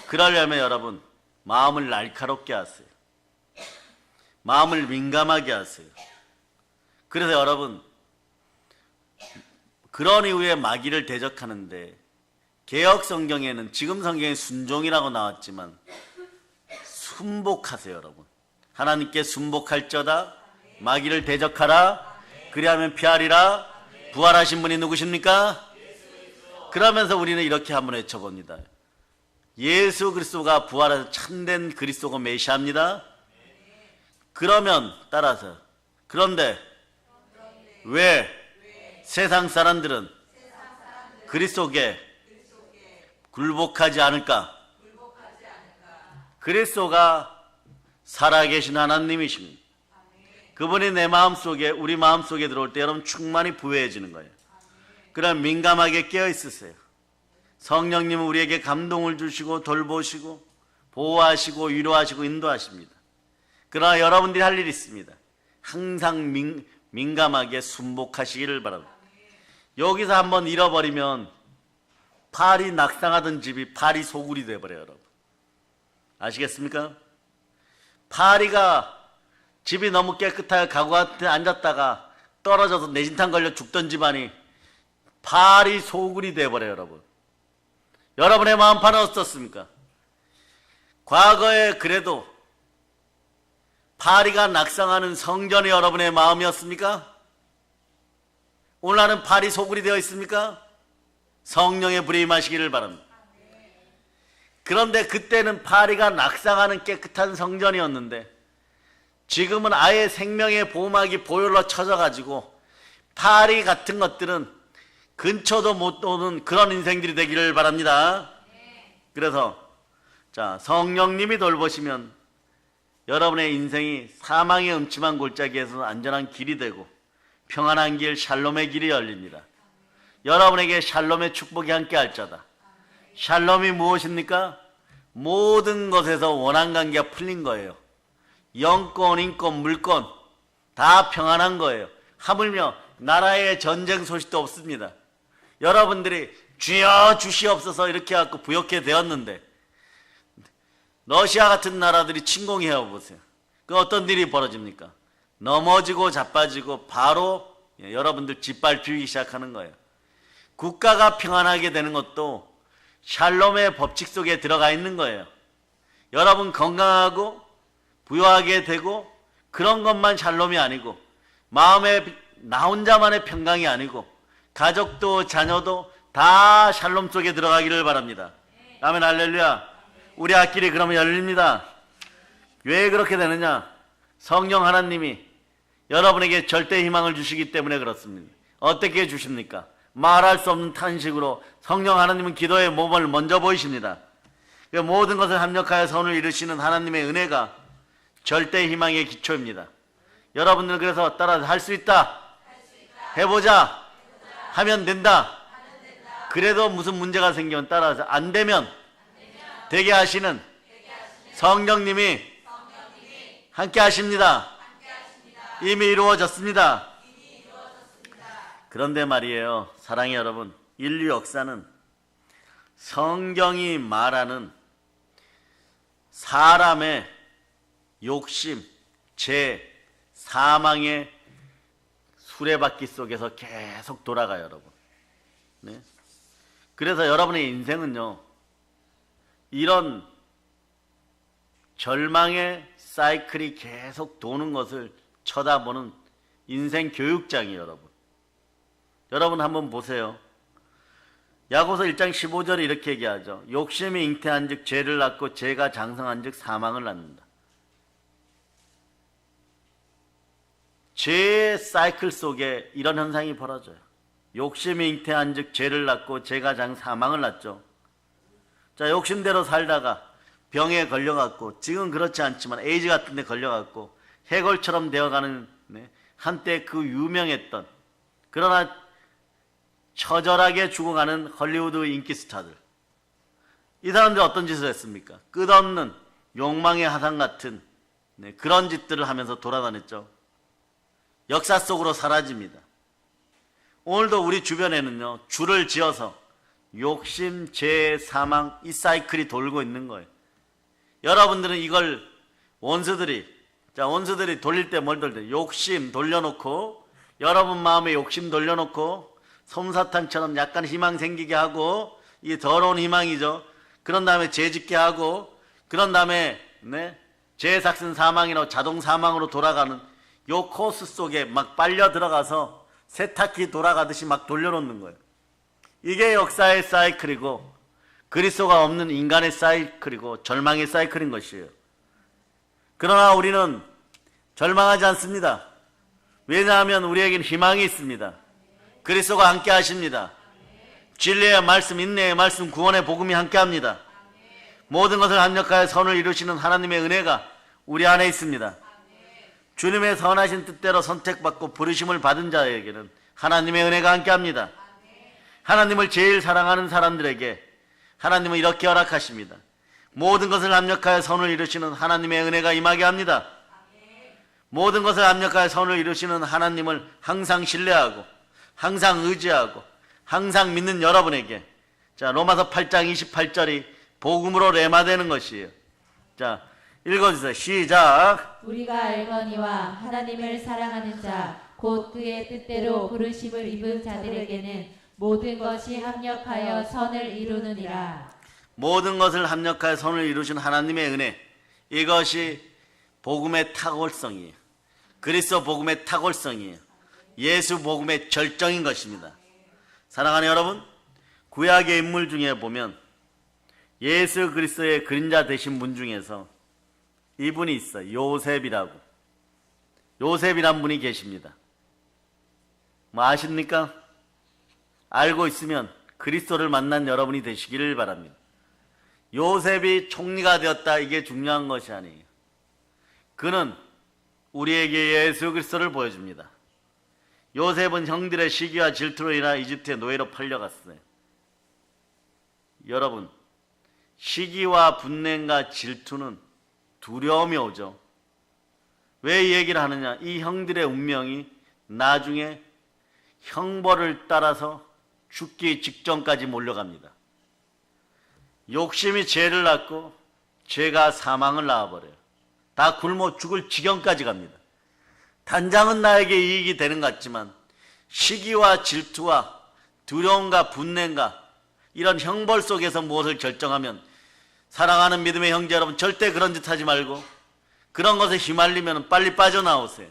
그러려면 여러분 마음을 날카롭게 하세요. 마음을 민감하게 하세요. 그래서 여러분 그런 이후에 마귀를 대적하는데 개역 성경에는 지금 성경에 순종이라고 나왔지만 순복하세요. 여러분 하나님께 순복할저다 마귀를 대적하라 그리하면 피하리라 부활하신 분이 누구십니까? 그러면서 우리는 이렇게 한번 외쳐봅니다. 예수 그리스도가 부활해서 참된 그리스도가 메시아입니다. 그러면 따라서 그런데 왜 세상 사람들은 그리스도께 굴복하지 않을까? 그리스도가 살아계신 하나님이십니다. 그분이 내 마음속에 우리 마음속에 들어올 때 여러분 충만히 부유해지는 거예요. 그럼 민감하게 깨어 있으세요. 성령님은 우리에게 감동을 주시고 돌보시고 보호하시고 위로하시고 인도하십니다. 그러나 여러분들이 할 일이 있습니다. 항상 민감하게 순복하시기를 바랍니다. 여기서 한번 잃어버리면 팔이 낙상하던 집이 팔이 소굴이 돼버려요. 여러분 아시겠습니까? 파리가 집이 너무 깨끗하게 가구한테 앉았다가 떨어져서 내진탕 걸려 죽던 집안이 파리 소굴이 돼버려요. 여러분 여러분의 마음판은 어떻습니까? 과거에 그래도 파리가 낙상하는 성전이 여러분의 마음이었습니까? 오늘날은 파리 소굴이 되어 있습니까? 성령의 불이 임하시기를 바랍니다. 그런데 그때는 파리가 낙상하는 깨끗한 성전이었는데 지금은 아예 생명의 보호막이 보혈로 쳐져가지고 파리 같은 것들은 근처도 못 오는 그런 인생들이 되기를 바랍니다. 그래서 자 성령님이 돌보시면 여러분의 인생이 사망의 음침한 골짜기에서 안전한 길이 되고 평안한 길 샬롬의 길이 열립니다. 여러분에게 샬롬의 축복이 함께할 자다. 샬롬이 무엇입니까? 모든 것에서 원한관계가 풀린 거예요. 영권, 인권, 물권 다 평안한 거예요. 하물며 나라의 전쟁 소식도 없습니다. 여러분들이 주여 주시옵소서 이렇게 해갖고 부욕해 되었는데 러시아 같은 나라들이 침공해 보세요. 그 어떤 일이 벌어집니까? 넘어지고 자빠지고 바로 여러분들 짓밟히기 시작하는 거예요. 국가가 평안하게 되는 것도 샬롬의 법칙 속에 들어가 있는 거예요. 여러분 건강하고 부유하게 되고 그런 것만 샬롬이 아니고 마음에 나 혼자만의 평강이 아니고 가족도 자녀도 다 샬롬 속에 들어가기를 바랍니다. 아멘 할렐루야. 우리 앞길이 그러면 열립니다. 왜 그렇게 되느냐? 성령 하나님이 여러분에게 절대 희망을 주시기 때문에 그렇습니다. 어떻게 주십니까? 말할 수 없는 탄식으로 성령 하나님은 기도의 몸을 먼저 보이십니다. 모든 것을 합력하여 선을 이루시는 하나님의 은혜가 절대 희망의 기초입니다. 여러분들 그래서 따라서 할 수 있다. 해보자. 하면 된다. 그래도 무슨 문제가 생기면 따라서 안 되면 되게 하시는 성령님이 함께 하십니다. 이미 이루어졌습니다. 그런데 말이에요. 사랑의 여러분, 인류 역사는 성경이 말하는 사람의 욕심, 죄, 사망의 수레바퀴 속에서 계속 돌아가요, 여러분. 네? 그래서 여러분의 인생은요, 이런 절망의 사이클이 계속 도는 것을 쳐다보는 인생 교육장이에요, 여러분. 여러분 한번 보세요. 야고보서 1장 15절에 이렇게 얘기하죠. 욕심이 잉태한 즉 죄를 낳고 죄가 장성한 즉 사망을 낳는다. 죄의 사이클 속에 이런 현상이 벌어져요. 욕심이 잉태한 즉 죄를 낳고 죄가 사망을 낳죠. 자, 욕심대로 살다가 병에 걸려갖고 지금 그렇지 않지만 에이즈 같은 데 걸려갖고 해골처럼 되어가는 한때 그 유명했던 그러나 처절하게 죽어가는 헐리우드 인기 스타들, 이 사람들 어떤 짓을 했습니까? 끝없는 욕망의 하상 같은 그런 짓들을 하면서 돌아다녔죠. 역사 속으로 사라집니다. 오늘도 우리 주변에는요, 줄을 지어서 욕심, 죄, 사망 이 사이클이 돌고 있는 거예요. 여러분들은 이걸 원수들이 돌릴 때 뭘 돌려? 욕심 돌려놓고, 여러분 마음에 욕심 돌려놓고 솜사탕처럼 약간 희망 생기게 하고, 이게 더러운 희망이죠. 그런 다음에 죄 짓게 하고, 그런 다음에 죄 삭슨 사망이라고 자동 사망으로 돌아가는 요 코스 속에 막 빨려 들어가서 세탁기 돌아가듯이 막 돌려놓는 거예요. 이게 역사의 사이클이고 그리스도가 없는 인간의 사이클이고 절망의 사이클인 것이에요. 그러나 우리는 절망하지 않습니다. 왜냐하면 우리에게는 희망이 있습니다. 그리스도가 함께 하십니다. 진리의 말씀, 인내의 말씀, 구원의 복음이 함께합니다. 모든 것을 합력하여 선을 이루시는 하나님의 은혜가 우리 안에 있습니다. 주님의 선하신 뜻대로 선택받고 부르심을 받은 자에게는 하나님의 은혜가 함께합니다. 하나님을 제일 사랑하는 사람들에게 하나님은 이렇게 허락하십니다. 모든 것을 합력하여 선을 이루시는 하나님의 은혜가 임하게 합니다. 모든 것을 합력하여 선을 이루시는 하나님을 항상 신뢰하고 항상 의지하고 항상 믿는 여러분에게 자 로마서 8장 28절이 복음으로 레마되는 것이에요. 자 읽어주세요. 시작. 우리가 알거니와 하나님을 사랑하는 자 곧 그의 뜻대로 부르심을 입은 자들에게는 모든 것이 합력하여 선을 이루느니라. 모든 것을 합력하여 선을 이루신 하나님의 은혜, 이것이 복음의 탁월성이에요. 그리스도 복음의 탁월성이에요. 예수 복음의 절정인 것입니다. 사랑하는 여러분, 구약의 인물 중에 보면 예수 그리스도의 그림자 되신 분 중에서 이분이 있어요. 요셉이라고. 요셉이란 분이 계십니다. 뭐 아십니까? 알고 있으면 그리스도를 만난 여러분이 되시기를 바랍니다. 요셉이 총리가 되었다, 이게 중요한 것이 아니에요. 그는 우리에게 예수 그리스도를 보여줍니다. 요셉은 형들의 시기와 질투로 인하 이집트의 노예로 팔려갔어요. 여러분, 시기와 분냄과 질투는 두려움이 오죠. 왜 이 얘기를 하느냐? 이 형들의 운명이 나중에 형벌을 따라서 죽기 직전까지 몰려갑니다. 욕심이 죄를 낳고 죄가 사망을 낳아버려요. 다 굶어 죽을 지경까지 갑니다. 단장은 나에게 이익이 되는 것 같지만 시기와 질투와 두려움과 분냄과 이런 형벌 속에서 무엇을 결정하면, 사랑하는 믿음의 형제 여러분, 절대 그런 짓 하지 말고 그런 것에 휘말리면 빨리 빠져나오세요.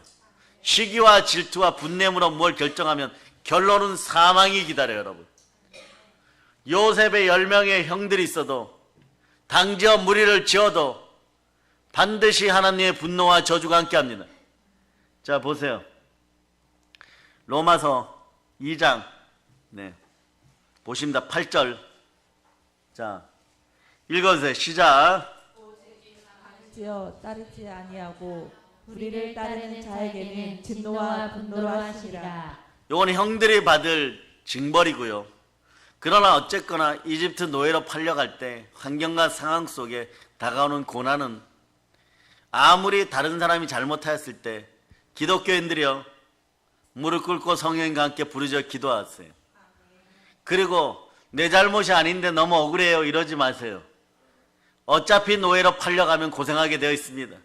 시기와 질투와 분냄으로 뭘 결정하면 결론은 사망이 기다려요. 여러분, 요셉의 10명의 형들이 있어도 당지어 무리를 지어도 반드시 하나님의 분노와 저주가 함께합니다. 자 보세요. 로마서 2장 보십니다. 8절. 자 읽어주세요. 시작. 지어 따르지 아니하고 우리를 따르는 자에게는 진노와 분노로 하시리라. 요건 형들이 받을 징벌이고요. 그러나 어쨌거나 이집트 노예로 팔려갈 때 환경과 상황 속에 다가오는 고난은 아무리 다른 사람이 잘못하였을 때 기독교인들이요, 무릎 꿇고 성령님과 함께 부르짖어 기도하세요. 그리고 내 잘못이 아닌데 너무 억울해요 이러지 마세요. 어차피 노예로 팔려가면 고생하게 되어 있습니다.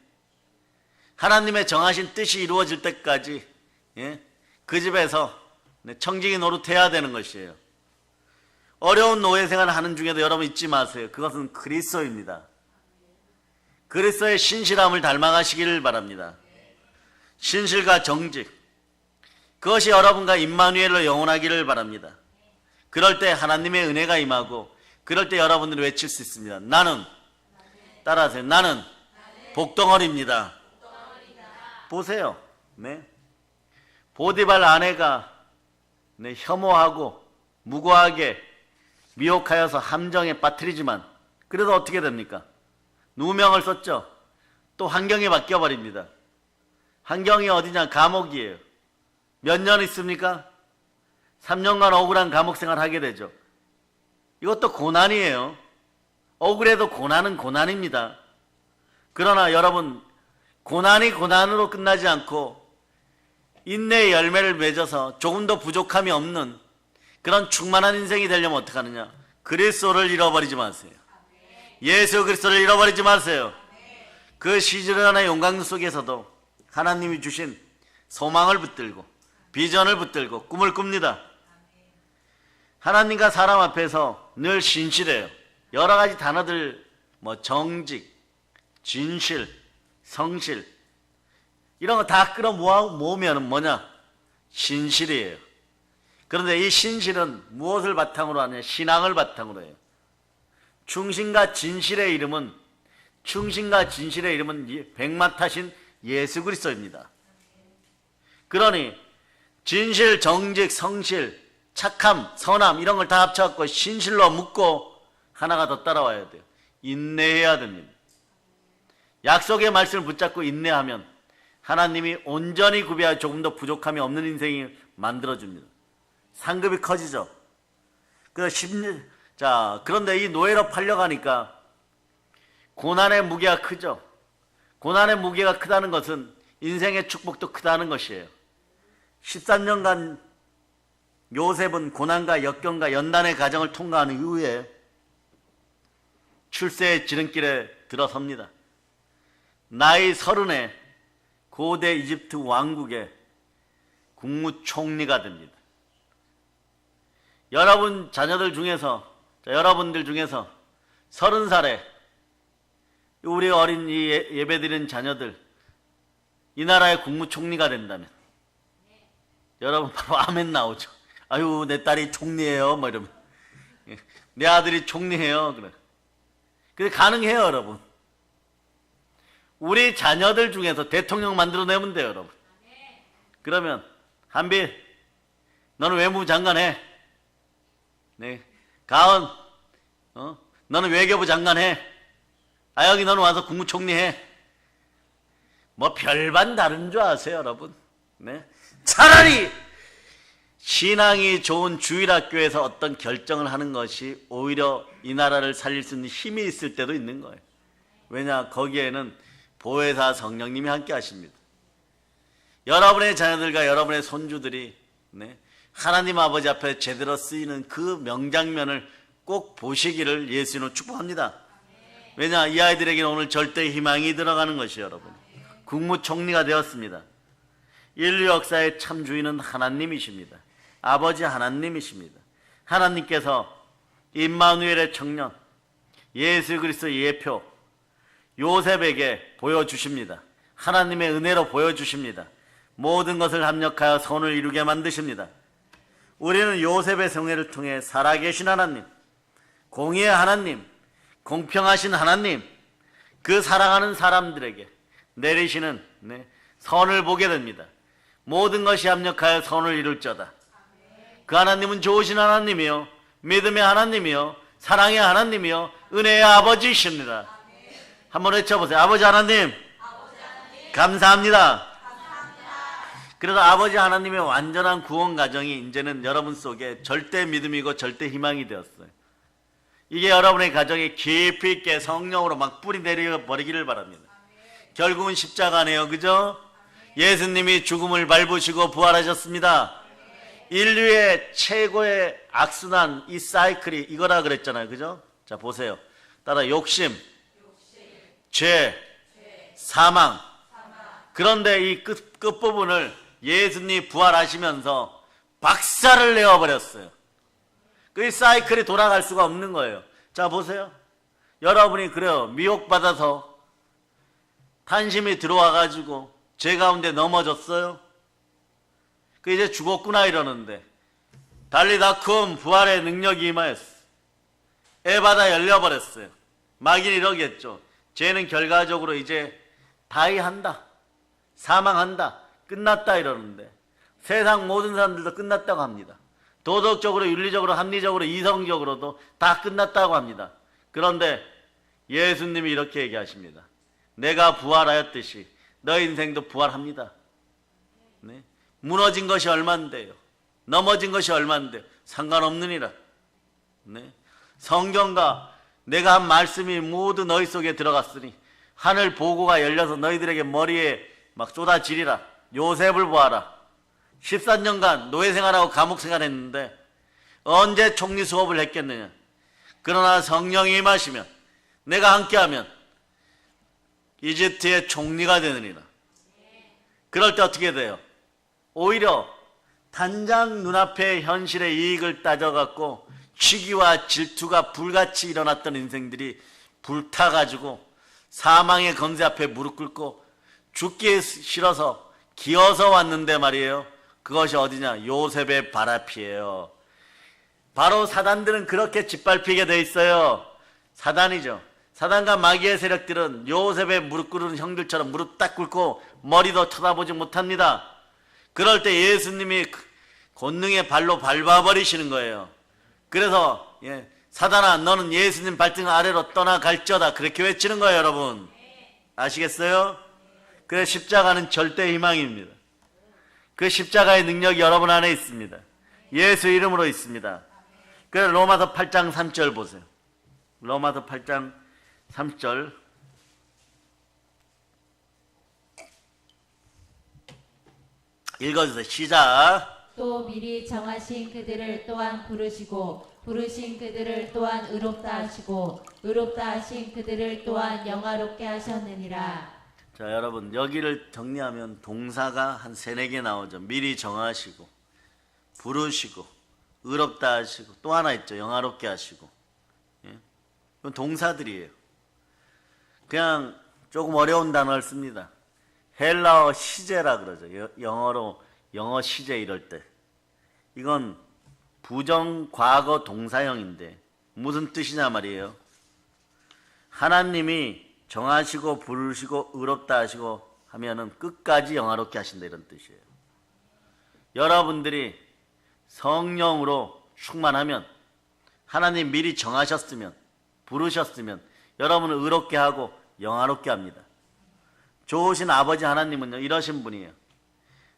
하나님의 정하신 뜻이 이루어질 때까지 그 집에서 청지기 노릇해야 되는 것이에요. 어려운 노예 생활을 하는 중에도 여러분 잊지 마세요. 그것은 그리스도입니다. 그리스도의 신실함을 닮아가시기를 바랍니다. 신실과 정직, 그것이 여러분과 임마누엘로 영원하기를 바랍니다. 그럴 때 하나님의 은혜가 임하고, 그럴 때 여러분들이 외칠 수 있습니다. 나는, 따라하세요. 나는 복덩어리입니다. 보세요. 보디발 아내가 혐오하고 무고하게 미혹하여서 함정에 빠뜨리지만 그래도 어떻게 됩니까? 누명을 썼죠. 또 환경이 바뀌어버립니다. 환경이 어디냐? 감옥이에요. 몇 년 있습니까? 3년간 억울한 감옥 생활 하게 되죠. 이것도 고난이에요. 억울해도 고난은 고난입니다. 그러나 여러분, 고난이 고난으로 끝나지 않고 인내의 열매를 맺어서 조금 더 부족함이 없는 그런 충만한 인생이 되려면 어떻게 하느냐? 그리스도를 잃어버리지 마세요. 예수 그리스도를 잃어버리지 마세요. 그 시절의 용광 속에서도 하나님이 주신 소망을 붙들고 비전을 붙들고 꿈을 꿉니다. 하나님과 사람 앞에서 늘 신실해요. 여러 가지 단어들, 정직, 진실, 성실, 이런 거 다 끌어 모으면 뭐냐? 신실이에요. 그런데 이 신실은 무엇을 바탕으로 하냐? 신앙을 바탕으로 해요. 충신과 진실의 이름은 백마타신 예수 그리스도입니다. 그러니 진실, 정직, 성실, 착함, 선함 이런 걸 다 합쳐갖고 신실로 묶고 하나가 더 따라와야 돼요. 인내해야 됩니다. 약속의 말씀을 붙잡고 인내하면 하나님이 온전히 구비하여 조금 더 부족함이 없는 인생이 만들어줍니다. 상급이 커지죠. 그런데 이 노예로 팔려가니까 고난의 무게가 크죠. 고난의 무게가 크다는 것은 인생의 축복도 크다는 것이에요. 13년간 요셉은 고난과 역경과 연단의 과정을 통과한 이후에 출세의 지름길에 들어섭니다. 나이 30에 고대 이집트 왕국의 국무총리가 됩니다. 여러분들 중에서 30살에 우리 어린 이 예배드리는 자녀들 이 나라의 국무총리가 된다면 여러분 바로 아멘 나오죠. 아유 내 딸이 총리예요 뭐 이러면 내 아들이 총리해요. 그래 가능해요 여러분. 우리 자녀들 중에서 대통령 만들어내면 돼요 여러분. 그러면 한빌 너는 외무부 장관 해. 네. 가은 너는 외교부 장관 해. 아영이 너는 와서 국무총리 해. 뭐 별반 다른 줄 아세요 여러분. 네. 차라리 신앙이 좋은 주일학교에서 어떤 결정을 하는 것이 오히려 이 나라를 살릴 수 있는 힘이 있을 때도 있는 거예요. 왜냐 거기에는 보혜사 성령님이 함께 하십니다. 여러분의 자녀들과 여러분의 손주들이 하나님 아버지 앞에 제대로 쓰이는 그 명장면을 꼭 보시기를 예수님으로 축복합니다. 왜냐 이 아이들에게는 오늘 절대 희망이 들어가는 것이에요 여러분. 국무총리가 되었습니다. 인류 역사의 참 주인은 하나님이십니다. 아버지 하나님이십니다. 하나님께서 임마누엘의 청년 예수 그리스도의 예표 요셉에게 보여주십니다. 하나님의 은혜로 보여주십니다. 모든 것을 합력하여 선을 이루게 만드십니다. 우리는 요셉의 성회를 통해 살아계신 하나님, 공의의 하나님, 공평하신 하나님, 그 사랑하는 사람들에게 내리시는 선을 보게 됩니다. 모든 것이 합력하여 선을 이룰 자다. 그 하나님은 좋으신 하나님이요 믿음의 하나님이요 사랑의 하나님이요 은혜의 아버지이십니다. 한번 외쳐보세요. 아버지 하나님, 감사합니다. 그래서 아버지 하나님의 완전한 구원 과정이 이제는 여러분 속에 절대 믿음이고 절대 희망이 되었어요. 이게 여러분의 가정에 깊이 있게 성령으로 막 뿌리 내려버리기를 바랍니다. 결국은 십자가네요. 그죠? 예수님이 죽음을 밟으시고 부활하셨습니다. 인류의 최고의 악순환 이 사이클이 이거라 그랬잖아요. 그죠? 자 보세요. 따라 욕심, 죄, 사망. 그런데 이 끝부분을 예수님이 부활하시면서 박살을 내어버렸어요. 그 사이클이 돌아갈 수가 없는 거예요. 자 보세요. 여러분이 그래요. 미혹받아서 탄심이 들어와가지고 죄 가운데 넘어졌어요. 그 이제 죽었구나 이러는데 달리다큼 부활의 능력이 임하였어. 에바다 열려버렸어요. 마귀는 이러겠죠. 죄는 결과적으로 이제 다이한다, 사망한다, 끝났다 이러는데 세상 모든 사람들도 끝났다고 합니다. 도덕적으로, 윤리적으로, 합리적으로, 이성적으로도 다 끝났다고 합니다. 그런데 예수님이 이렇게 얘기하십니다. 내가 부활하였듯이 너 인생도 부활합니다. 네? 무너진 것이 얼만데요. 넘어진 것이 얼만데요. 상관없느니라. 네? 성경과 내가 한 말씀이 모두 너희 속에 들어갔으니 하늘 보고가 열려서 너희들에게 머리에 막 쏟아지리라. 요셉을 보아라. 14년간 노예생활하고 감옥생활했는데 언제 총리 수업을 했겠느냐. 그러나 성령이 임하시면 내가 함께하면 이집트의 총리가 되느니라. 그럴 때 어떻게 돼요? 오히려 단장 눈앞의 현실의 이익을 따져갖고 시기와 질투가 불같이 일어났던 인생들이 불타가지고 사망의 검세 앞에 무릎 꿇고 죽기 싫어서 기어서 왔는데 말이에요. 그것이 어디냐? 요셉의 발 앞이에요. 바로 사단들은 그렇게 짓밟히게 돼 있어요. 사단이죠. 사단과 마귀의 세력들은 요셉의 무릎 꿇은 형들처럼 무릎 딱 꿇고 머리도 쳐다보지 못합니다. 그럴 때 예수님이 권능의 발로 밟아버리시는 거예요. 그래서 사단아 너는 예수님 발등 아래로 떠나갈지어다 그렇게 외치는 거예요. 여러분 아시겠어요? 그래 십자가는 절대 희망입니다. 그 십자가의 능력이 여러분 안에 있습니다. 예수 이름으로 있습니다. 그래 로마서 8장 3절 보세요. 로마서 8장 3절 읽어주세요. 시작. 또 미리 정하신 그들을 또한 부르시고 부르신 그들을 또한 의롭다 하시고 의롭다 하신 그들을 또한 영화롭게 하셨느니라. 자 여러분 여기를 정리하면 동사가 한 3-4개 나오죠. 미리 정하시고 부르시고 의롭다 하시고 또 하나 있죠. 영화롭게 하시고. 이건 동사들이에요. 그냥 조금 어려운 단어를 씁니다. 헬라어 시제라 그러죠. 영어 시제 이럴 때. 이건 부정 과거 동사형인데 무슨 뜻이냐 말이에요. 하나님이 정하시고 부르시고 의롭다 하시고 하면은 끝까지 영화롭게 하신다 이런 뜻이에요. 여러분들이 성령으로 충만하면 하나님 미리 정하셨으면 부르셨으면 여러분을 의롭게 하고 영화롭게 합니다. 좋으신 아버지 하나님은요 이러신 분이에요.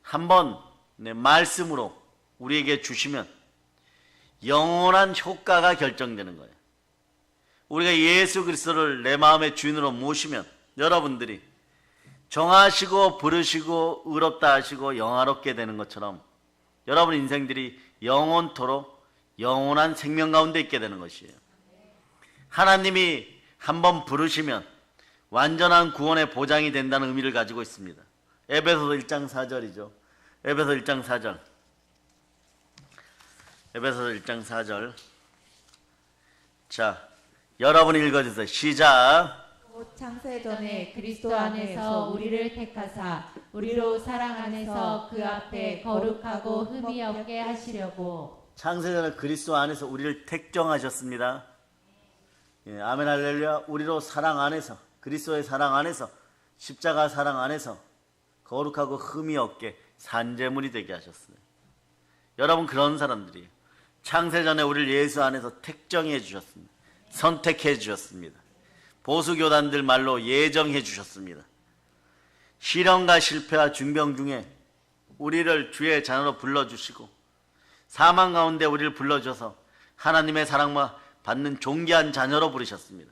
한번 말씀으로 우리에게 주시면 영원한 효과가 결정되는 거예요. 우리가 예수 그리스도를 내 마음의 주인으로 모시면 여러분들이 정하시고 부르시고 의롭다 하시고 영화롭게 되는 것처럼 여러분 인생들이 영원토록 영원한 생명 가운데 있게 되는 것이에요. 하나님이 한번 부르시면 완전한 구원의 보장이 된다는 의미를 가지고 있습니다. 에베소서 1장 4절이죠. 에베소 1장 4절. 에베소서 1장 4절. 자, 여러분 읽어주세요. 시작. 곧 창세전에 그리스도 안에서 우리를 택하사 우리로 사랑 안에서 그 앞에 거룩하고 흠이 없게 하시려고. 창세전에 그리스도 안에서 우리를 택정하셨습니다. 예, 아멘 할렐루야. 우리로 사랑 안에서 그리스도의 사랑 안에서 십자가 사랑 안에서 거룩하고 흠이 없게 산제물이 되게 하셨어요. 여러분 그런 사람들이에요. 창세전에 우리를 예수 안에서 택정해 주셨습니다. 선택해 주셨습니다. 보수교단들 말로 예정해 주셨습니다. 시련과 실패와 중병 중에 우리를 주의 자녀로 불러주시고 사망 가운데 우리를 불러줘서 하나님의 사랑과 받는 존귀한 자녀로 부르셨습니다.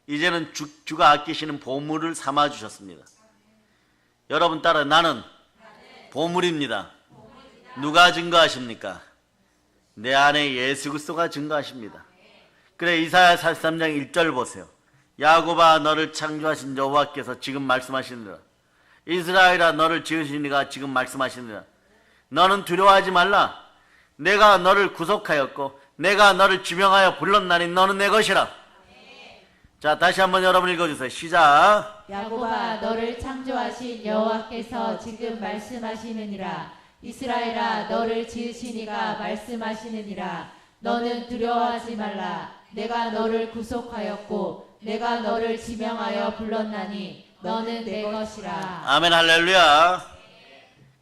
이제는 주가 아끼시는 보물을 삼아 주셨습니다. 여러분 따라 나는 보물입니다. 누가 증거하십니까? 내 안에 예수 그리스도가 증거하십니다. 그래 이사야 43장 1절 보세요. 야곱아 너를 창조하신 여호와께서 지금 말씀하시느니라. 이스라엘아 너를 지으신 이가 지금 말씀하시느니라. 너는 두려워하지 말라. 내가 너를 구속하였고 내가 너를 지명하여 불렀나니 너는 내 것이라. 자 다시 한번 여러분 읽어주세요. 시작. 야곱아 너를 창조하신 여호와께서 지금 말씀하시느니라. 이스라엘아 너를 지으신 이가 말씀하시느니라. 너는 두려워하지 말라. 내가 너를 구속하였고 내가 너를 지명하여 불렀나니 너는 내 것이라. 아멘 할렐루야.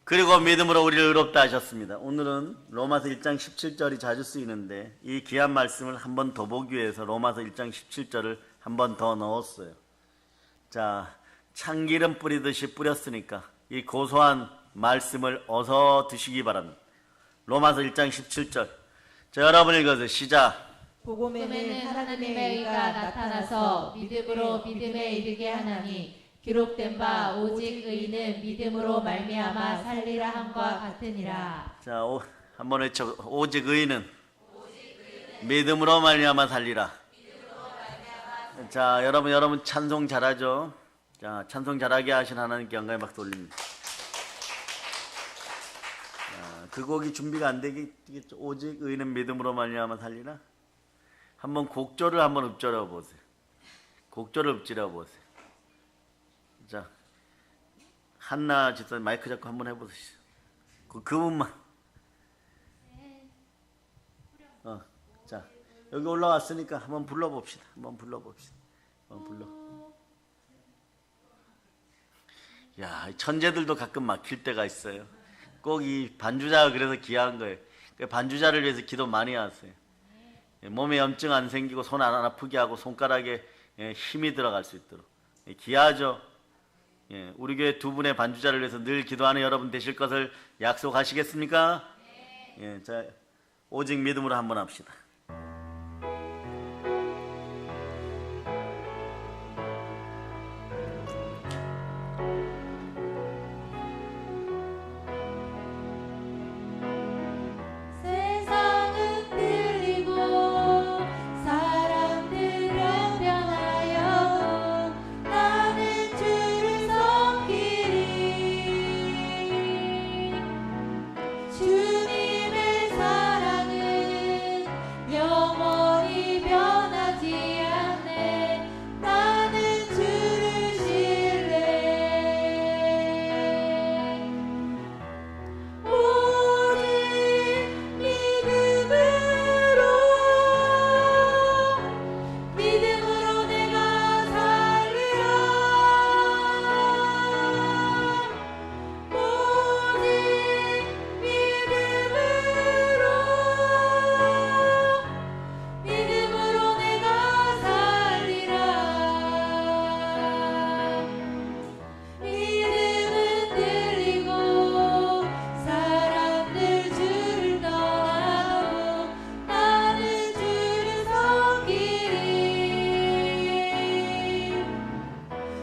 그리고 믿음으로 우리를 의롭다 하셨습니다. 오늘은 로마서 1장 17절이 자주 쓰이는데 이 귀한 말씀을 한 번 더 보기 위해서 로마서 1장 17절을 한 번 더 넣었어요. 자, 참기름 뿌리듯이 뿌렸으니까 이 고소한 말씀을 어서 드시기 바랍니다. 로마서 1장 17절. 자, 여러분 읽어주세요. 시작. 복음에는 하나님의 의가 나타나서 믿음으로 믿음에 이르게 하나니 기록된 바 오직 의인은 믿음으로 말미암아 살리라 함과 같으니라. 자, 한번 외쳐. 오직 의인은 믿음으로 말미암아 살리라. 자, 여러분 찬송 잘하죠? 자, 찬송 잘하게 하신 하나님께 영광의 박수 올립니다. 자, 그 곡이 준비가 안 되겠죠? 오직 의인은 믿음으로 말미암아 살리라. 한번 곡조를 한번 읊조려 보세요. 곡조를 읊조려 보세요. 자, 한나 집사님 마이크 잡고 한번 해보시죠. 그 부분만. 자, 여기 올라왔으니까 한번 불러봅시다. 한번 불러. 야, 천재들도 가끔 막힐 때가 있어요. 꼭 이 반주자가 그래서 귀한 거예요. 반주자를 위해서 기도 많이 하세요. 몸에 염증 안 생기고 손 안 아프게 하고 손가락에 힘이 들어갈 수 있도록. 귀하죠. 우리 교회 두 분의 반주자를 위해서 늘 기도하는 여러분 되실 것을 약속하시겠습니까? 자, 오직 믿음으로 한번 합시다. 세상은 들리고 사람들은 변하여 나는 주를 섬기리. 주님의 사랑은 영원히 변하지 않네. 나는 주를 신뢰. 오직 믿음으로 내가 살리라. 오직 믿음으로 내가 살리라. 믿음은 들리고 사람들 주를 떠나고 나는 주를 섬기리.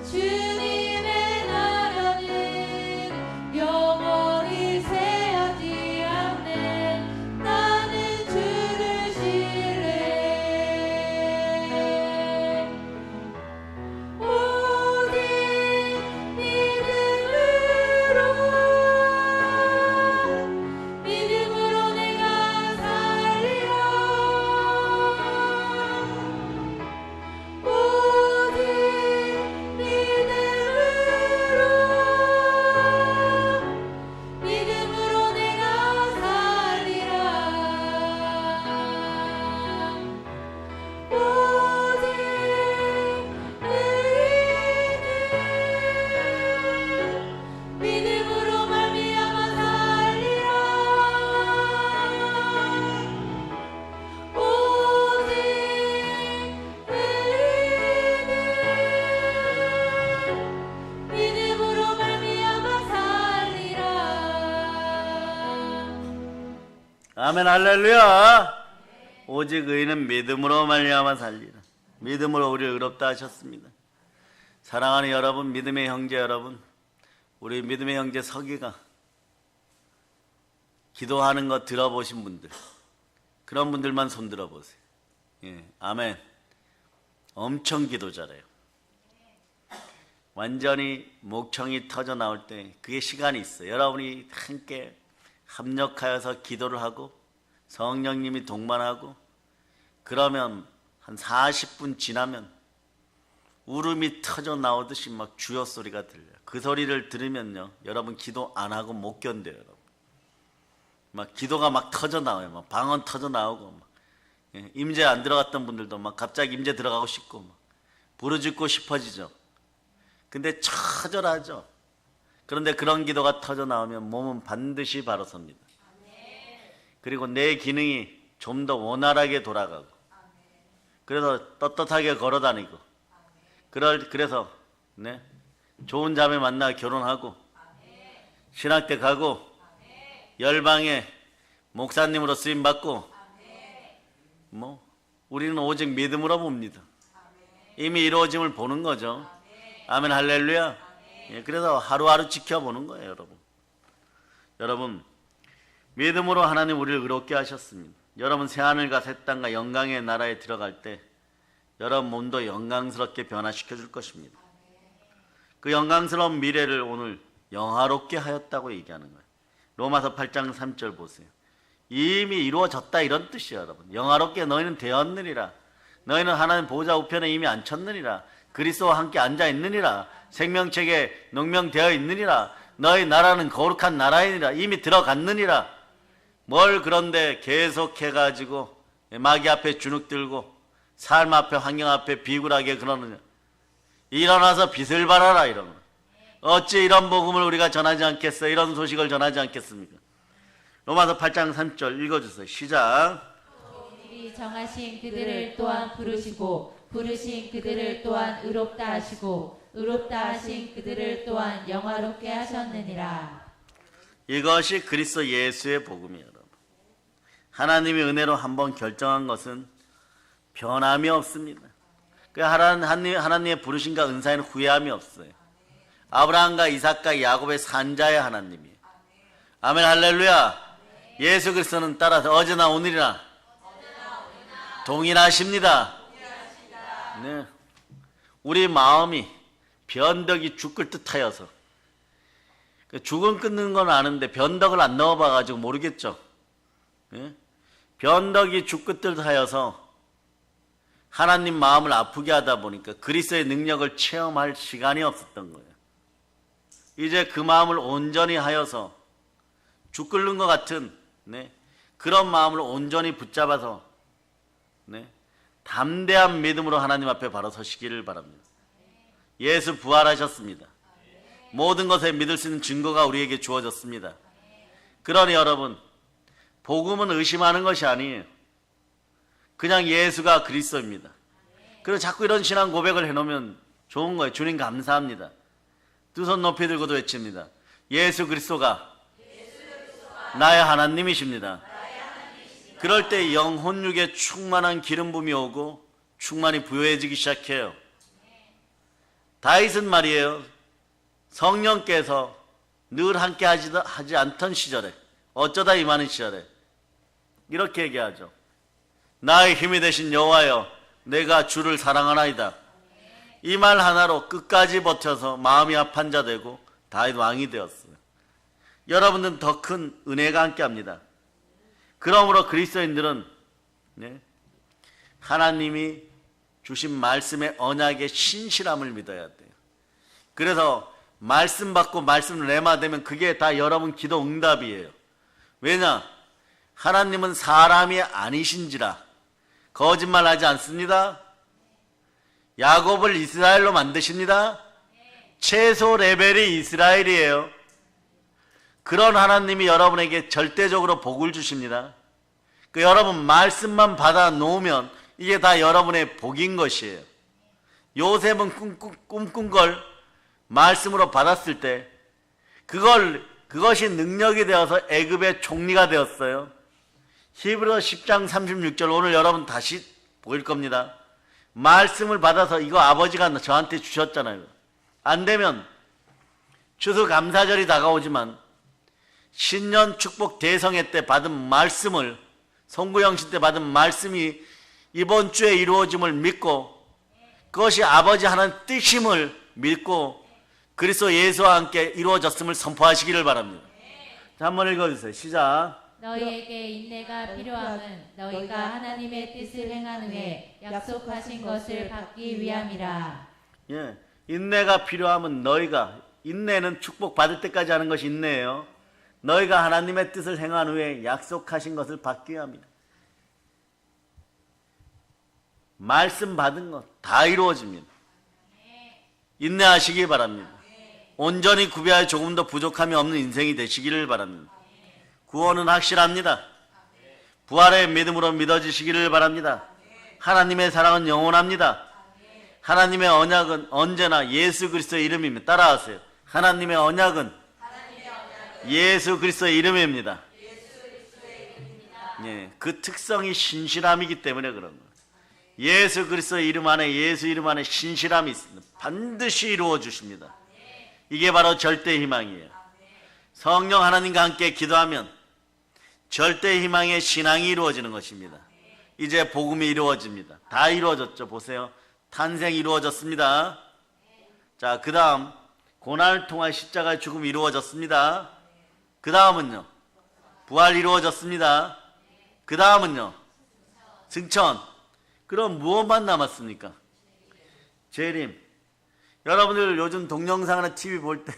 주님의 나라는 영원히 새하지 않네. 나는 주를 신뢰. 오직 믿음으로 내가 살리라. 오직 믿음으로 내가 살리라. 오직 믿음으로 말미암아 살리라. 오직 믿음으로 말미암아 살리라. 아멘, 할렐루야. 오직 의인은 믿음으로 말미암아 살리라. 믿음으로 우리를 의롭다 하셨습니다. 사랑하는 여러분, 믿음의 형제 여러분, 우리 믿음의 형제 서기가 기도하는 거 들어보신 분들, 그런 분들만 손 들어보세요. 아멘. 엄청 기도 잘해요. 완전히 목청이 터져 나올 때 그게 시간이 있어요. 여러분이 함께 합력하여서 기도를 하고 성령님이 동반하고 그러면 한 40분 지나면 울음이 터져 나오듯이 막 주여 소리가 들려요. 그 소리를 들으면요, 여러분 기도 안 하고 못 견뎌요. 여러분. 막 기도가 막 터져 나와요. 막 방언 터져 나오고 막. 임재 안 들어갔던 분들도 막 갑자기 임재 들어가고 싶고 막 부르짖고 싶어지죠. 근데 처절하죠. 그런데 그런 기도가 터져 나오면 몸은 반드시 바로 섭니다. 그리고 내 기능이 좀 더 원활하게 돌아가고, 그래서 떳떳하게 걸어다니고, 그래서 네, 좋은 자매 만나 결혼하고, 신학대 가고, 열방에 목사님으로 쓰임 받고, 뭐 우리는 오직 믿음으로 봅니다. 이미 이루어짐을 보는 거죠. 아멘, 할렐루야. 그래서 하루하루 지켜보는 거예요, 여러분. 여러분, 믿음으로 하나님 우리를 의롭게 하셨습니다. 여러분 새하늘과 새 땅과 영광의 나라에 들어갈 때 여러분 몸도 영광스럽게 변화시켜 줄 것입니다. 그 영광스러운 미래를 오늘 영화롭게 하였다고 얘기하는 거예요. 로마서 8장 3절 보세요. 이미 이루어졌다 이런 뜻이에요, 여러분. 영화롭게 너희는 되었느니라. 너희는 하나님 보좌 우편에 이미 앉혔느니라. 그리스도와 함께 앉아 있느니라. 생명책에 농명되어 있느니라. 너희 나라는 거룩한 나라이니라. 이미 들어갔느니라. 뭘 그런데 계속해가지고 마귀 앞에 주눅 들고 삶 앞에 환경 앞에 비굴하게 그러느냐. 일어나서 빛을 발하라 이러면. 어찌 이런 복음을 우리가 전하지 않겠어? 이런 소식을 전하지 않겠습니까? 로마서 8장 3절 읽어주세요. 시작. 미리 정하신 그들을 또한 부르시고 부르신 그들을 또한 의롭다 하시고 의롭다 하신 그들을 또한 영화롭게 하셨느니라. 이것이 그리스도 예수의 복음이에요. 여러분. 하나님의 은혜로 한번 결정한 것은 변함이 없습니다. 그 하나님의 부르심과 은사에는 후회함이 없어요. 아브라함과 이삭과 야곱의 산자의 하나님이에요. 아멘 할렐루야. 예수 그리스도는 따라서 어제나 오늘이나 동일하십니다. 네. 우리 마음이 변덕이 죽을 듯하여서 죽은 끊는 건 아는데 변덕을 안 넣어봐가지고 모르겠죠. 네? 변덕이 죽을 듯하여서 하나님 마음을 아프게 하다 보니까 그리스도의 능력을 체험할 시간이 없었던 거예요. 이제 그 마음을 온전히 하여서 죽 끓는 것 같은 그런 마음을 온전히 붙잡아서 담대한 믿음으로 하나님 앞에 바로 서시기를 바랍니다. 예수 부활하셨습니다. 모든 것에 믿을 수 있는 증거가 우리에게 주어졌습니다. 그러니 여러분, 복음은 의심하는 것이 아니에요. 그냥 예수가 그리스도입니다. 그리고 자꾸 이런 신앙 고백을 해놓으면 좋은 거예요. 주님 감사합니다. 두 손 높이 들고도 외칩니다. 예수 그리스도가 나의 하나님이십니다. 그럴 때 영혼육에 충만한 기름 부음이 오고 충만히 부요해지기 시작해요. 다윗은 말이에요. 성령께서 늘 함께 하지 않던 시절에 어쩌다 임하는 시절에 이렇게 얘기하죠. 나의 힘이 되신 여호와여 내가 주를 사랑하나이다. 이 말 하나로 끝까지 버텨서 마음이 합한 자 되고 다윗 왕이 되었어요. 여러분들은 더 큰 은혜가 함께합니다. 그러므로 그리스도인들은 하나님이 주신 말씀의 언약의 신실함을 믿어야 돼요. 그래서 말씀 받고 말씀을 내마되면 그게 다 여러분 기도 응답이에요. 왜냐? 하나님은 사람이 아니신지라 거짓말하지 않습니다. 야곱을 이스라엘로 만드십니다. 최소 레벨이 이스라엘이에요. 그런 하나님이 여러분에게 절대적으로 복을 주십니다. 그 여러분 말씀만 받아 놓으면 이게 다 여러분의 복인 것이에요. 요셉은 꿈꾼 걸 말씀으로 받았을 때 그것이 능력이 되어서 애굽의 총리가 되었어요. 히브리서 10장 36절 오늘 여러분 다시 보일 겁니다. 말씀을 받아서 이거 아버지가 저한테 주셨잖아요. 안 되면 추수감사절이 다가오지만 신년 축복 대성회 때 받은 말씀을 송구영신 때 받은 말씀이 이번 주에 이루어짐을 믿고 그것이 아버지 하나님 뜻임을 믿고 그리스도 예수와 함께 이루어졌음을 선포하시기를 바랍니다. 자, 한번 읽어주세요. 시작. 너희에게 인내가 필요함은 너희가 하나님의 뜻을 행한 후에 약속하신 것을 받기 위함이라. 예, 인내가 필요하면 너희가 인내는 축복 받을 때까지 하는 것이 인내예요. 너희가 하나님의 뜻을 행한 후에 약속하신 것을 받기 위함이라. 말씀 받은 것 다 이루어집니다. 인내하시기 바랍니다. 온전히 구비하여 조금 더 부족함이 없는 인생이 되시기를 바랍니다. 구원은 확실합니다. 부활의 믿음으로 믿어지시기를 바랍니다. 하나님의 사랑은 영원합니다. 하나님의 언약은 언제나 예수 그리스도의 이름입니다. 따라하세요. 하나님의 언약은 예수 그리스도의 이름입니다. 예, 그 특성이 신실함이기 때문에 그런 거예요. 예수 그리스도의 이름 안에 예수 이름 안에 신실함이 있습니다. 반드시 이루어 주십니다. 이게 바로 절대 희망이에요. 성령 하나님과 함께 기도하면 절대 희망의 신앙이 이루어지는 것입니다. 이제 복음이 이루어집니다. 다 이루어졌죠. 보세요. 탄생이 이루어졌습니다. 자, 그 다음 고난을 통한 십자가의 죽음이 이루어졌습니다. 그 다음은요 부활 이루어졌습니다. 그 다음은요 승천. 그럼 무엇만 남았습니까? 재림. 여러분들 요즘 동영상이나 TV 볼 때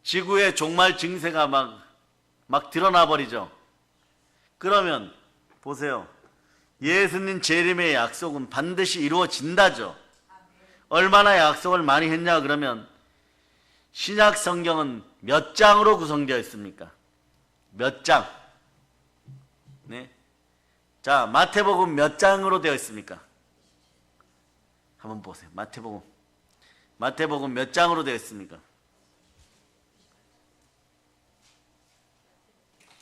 지구의 종말 증세가 막 드러나 버리죠. 그러면 보세요. 예수님 재림의 약속은 반드시 이루어진다죠. 얼마나 약속을 많이 했냐 그러면 신약 성경은 몇 장으로 구성되어 있습니까? 몇 장? 네. 자, 마태복음 몇 장으로 되어 있습니까? 한번 보세요. 마태복음 몇 장으로 되어 있습니까?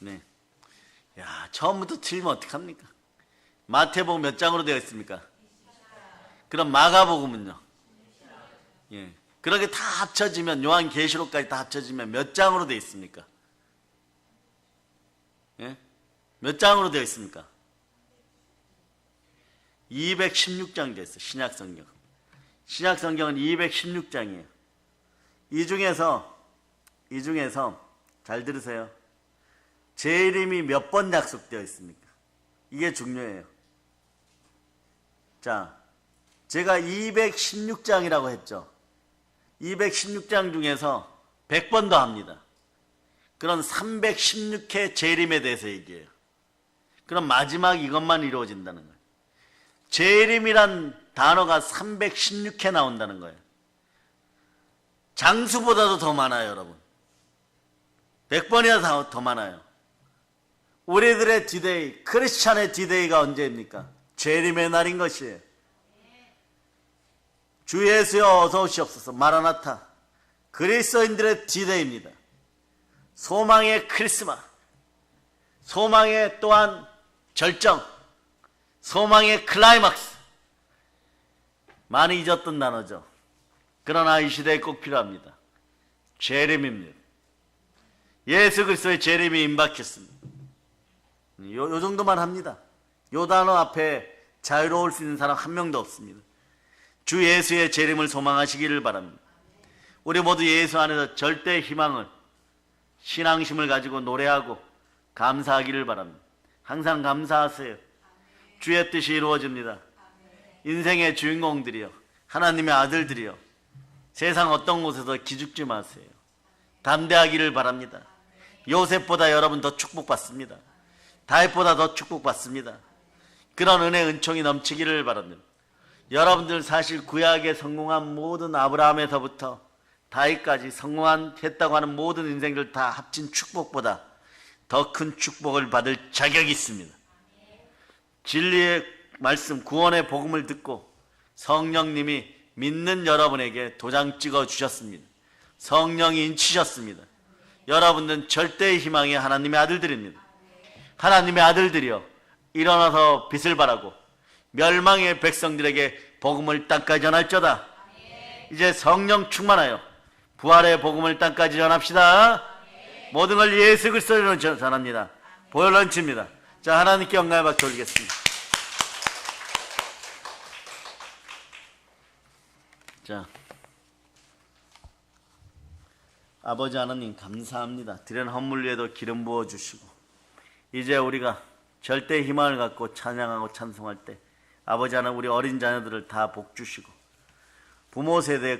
네. 야, 처음부터 틀리면 어떡합니까? 마태복음 몇 장으로 되어 있습니까? 그럼 마가복음은요? 예. 그렇게 다 합쳐지면 요한계시록까지 다 합쳐지면 몇 장으로 되어 있습니까? 예? 몇 장으로 되어 있습니까? 216장 되어 있어요. 신약성경. 신약성경은 216장이에요. 이 중에서 잘 들으세요. 재림이 몇 번 약속되어 있습니까? 이게 중요해요. 자, 제가 216장이라고 했죠. 216장 중에서 100번 더 합니다. 그런 316회 재림에 대해서 얘기해요. 그럼 마지막 이것만 이루어진다는 거예요. 재림이란 단어가 316회 나온다는 거예요. 장수보다도 더 많아요, 여러분. 100번이나 더 많아요. 우리들의 디데이, 크리스찬의 디데이가 언제입니까? 재림의 날인 것이에요. 주 예수여 어서 오시옵소서. 마라나타. 그리스도인들의 디데이입니다. 소망의 크리스마스, 소망의 또한 절정, 소망의 클라이막스. 많이 잊었던 단어죠. 그러나 이 시대에 꼭 필요합니다. 재림입니다. 예수 그리스도의 재림이 임박했습니다. 요 정도만 합니다. 요 단어 앞에 자유로울 수 있는 사람 한 명도 없습니다. 주 예수의 재림을 소망하시기를 바랍니다. 우리 모두 예수 안에서 절대 희망을, 신앙심을 가지고 노래하고 감사하기를 바랍니다. 항상 감사하세요. 주의 뜻이 이루어집니다. 인생의 주인공들이요, 하나님의 아들들이요, 세상 어떤 곳에서 기죽지 마세요. 담대하기를 바랍니다. 요셉보다 여러분 더 축복받습니다. 다윗보다 더 축복받습니다. 그런 은혜 은총이 넘치기를 바랍니다. 여러분들 사실 구약에 성공한 모든 아브라함에서부터 다윗까지 성공했다고 하는 모든 인생들 다 합친 축복보다 더 큰 축복을 받을 자격이 있습니다. 진리의 말씀, 구원의 복음을 듣고 성령님이 믿는 여러분에게 도장 찍어 주셨습니다. 성령이 인치셨습니다. 여러분들은 절대의 희망의 하나님의 아들들입니다. 하나님의 아들들이여, 일어나서 빛을 발하고 멸망의 백성들에게 복음을 땅까지 전할저다. 이제 성령 충만하여 부활의 복음을 땅까지 전합시다. 모든 걸 예수 그리스도로 전합니다. 보혈런치입니다. 자, 하나님께 영광의 박수 올리겠습니다. 자, 아버지 하나님 감사합니다. 드린 헌물 위에도 기름 부어주시고 이제 우리가 절대 희망을 갖고 찬양하고 찬송할 때 아버지 하나님 우리 어린 자녀들을 다 복 주시고 부모 세대의